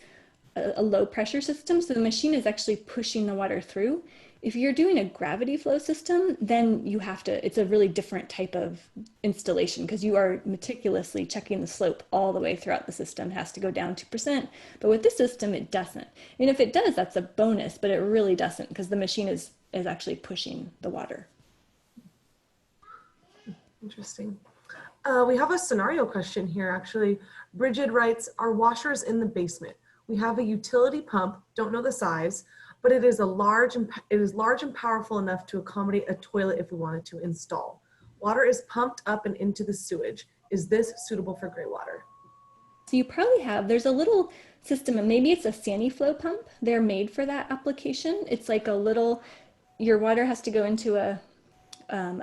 a low pressure system. So the machine is actually pushing the water through. If you're doing a gravity flow system, then you have to, it's a really different type of installation because you are meticulously checking the slope all the way throughout the system. It has to go down 2%. But with this system, it doesn't. And if it does, that's a bonus, but it really doesn't because the machine is actually pushing the water. Interesting. We have a scenario question here, actually. Bridget writes, our washers in the basement. We have a utility pump, don't know the size, but it is large and powerful enough to accommodate a toilet if we wanted to install. Water is pumped up and into the sewage. Is this suitable for gray water? So you probably have, there's a little system, and maybe it's a SaniFlow pump. They're made for that application. It's like a little, your water has to go into a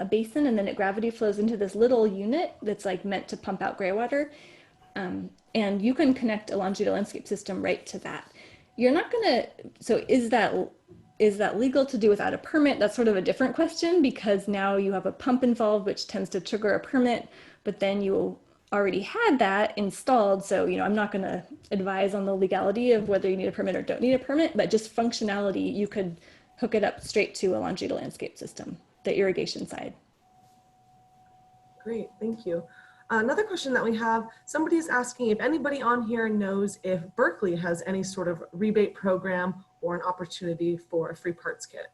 basin and then it gravity flows into this little unit that's like meant to pump out gray water. And you can connect a laundry to landscape system right to that. You're not gonna, so is that legal to do without a permit? That's sort of a different question because now you have a pump involved, which tends to trigger a permit, but then you already had that installed. So, I'm not gonna advise on the legality of whether you need a permit or don't need a permit, but just functionality, you could hook it up straight to a laundry to landscape system, the irrigation side. Great, thank you. Another question that we have, somebody is asking if anybody on here knows if Berkeley has any sort of rebate program or an opportunity for a free parts kit.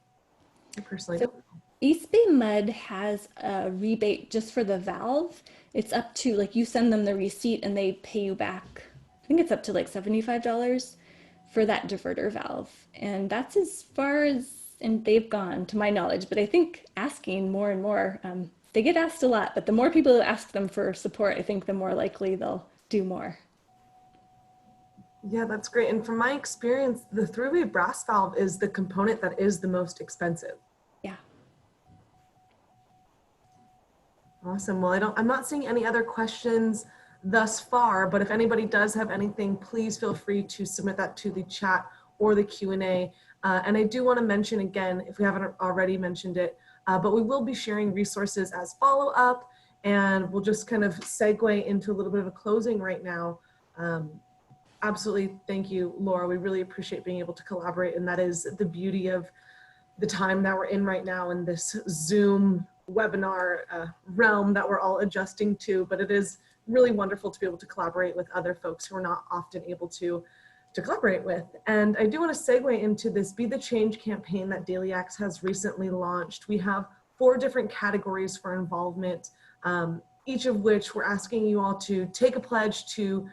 I personally don't know. East Bay Mud has a rebate just for the valve. It's up to, like, you send them the receipt and they pay you back, I think it's up to like $75 for that diverter valve. And that's as far as, and they've gone to my knowledge, but I think asking more and more, they get asked a lot, but the more people who ask them for support, I think the more likely they'll do more. Yeah, that's great. And from my experience, the three-way brass valve is the component that is the most expensive. Yeah. Awesome. Well, I'm not seeing any other questions thus far, but if anybody does have anything, please feel free to submit that to the chat or the Q&A. And I do want to mention again, if we haven't already mentioned it, but we will be sharing resources as follow-up, and we'll just kind of segue into a little bit of a closing right now. Absolutely. Thank you, Laura. We really appreciate being able to collaborate, and that is the beauty of the time that we're in right now in this Zoom webinar realm that we're all adjusting to, but it is really wonderful to be able to collaborate with other folks who are not often able to collaborate with. And I do want to segue into this Be the Change campaign that Daily Acts has recently launched. We have 4 different categories for involvement, each of which we're asking you all to take a pledge to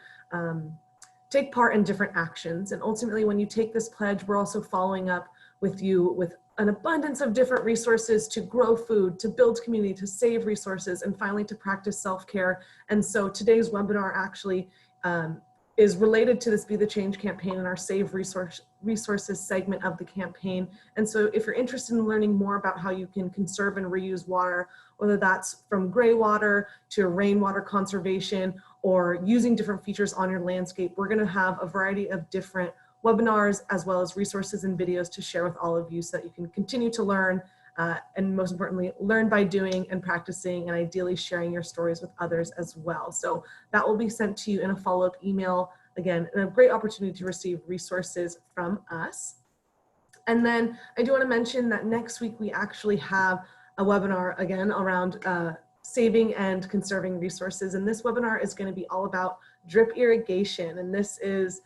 take part in different actions. And ultimately, when you take this pledge, we're also following up with you with an abundance of different resources to grow food, to build community, to save resources, and finally to practice self-care. And so today's webinar actually is related to this Be the Change campaign and our Save Resources segment of the campaign. And so if you're interested in learning more about how you can conserve and reuse water, whether that's from greywater to rainwater conservation or using different features on your landscape, we're going to have a variety of different webinars as well as resources and videos to share with all of you so that you can continue to learn and most importantly, learn by doing and practicing, and ideally sharing your stories with others as well. So that will be sent to you in a follow-up email. Again, and a great opportunity to receive resources from us. And then I do want to mention that next week we actually have a webinar again around saving and conserving resources. And this webinar is going to be all about drip irrigation. And this is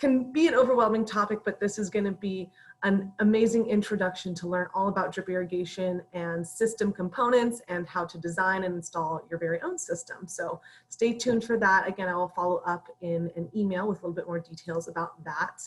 can be an overwhelming topic, but this is going to be an amazing introduction to learn all about drip irrigation and system components and how to design and install your very own system. So stay tuned for that. Again, I will follow up in an email with a little bit more details about that.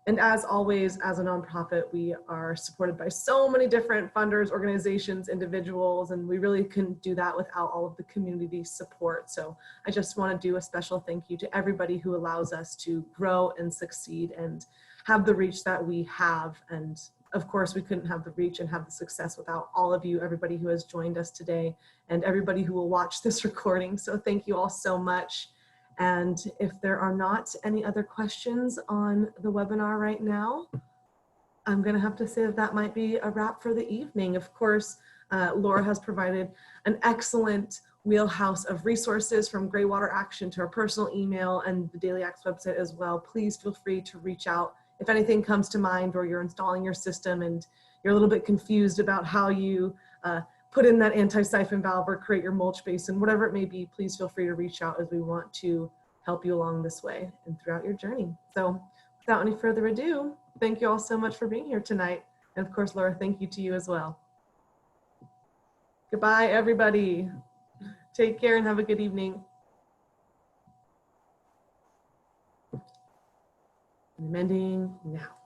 And as always, as a nonprofit, we are supported by so many different funders, organizations, individuals, and we really couldn't do that without all of the community support. So I just want to do a special thank you to everybody who allows us to grow and succeed and have the reach that we have. And of course, we couldn't have the reach and have the success without all of you, everybody who has joined us today, and everybody who will watch this recording. So thank you all so much. And if there are not any other questions on the webinar right now, I'm going to have to say that that might be a wrap for the evening. Of course, Laura has provided an excellent wheelhouse of resources from Greywater Action to our personal email and the Daily Acts website as well. Please feel free to reach out if anything comes to mind, or you're installing your system and you're a little bit confused about how you put in that anti-siphon valve or create your mulch basin, whatever it may be. Please feel free to reach out, as we want to help you along this way and throughout your journey. So without any further ado, thank you all so much for being here tonight. And of course, Laura, thank you to you as well. Goodbye, everybody. Take care and have a good evening. I'm ending now.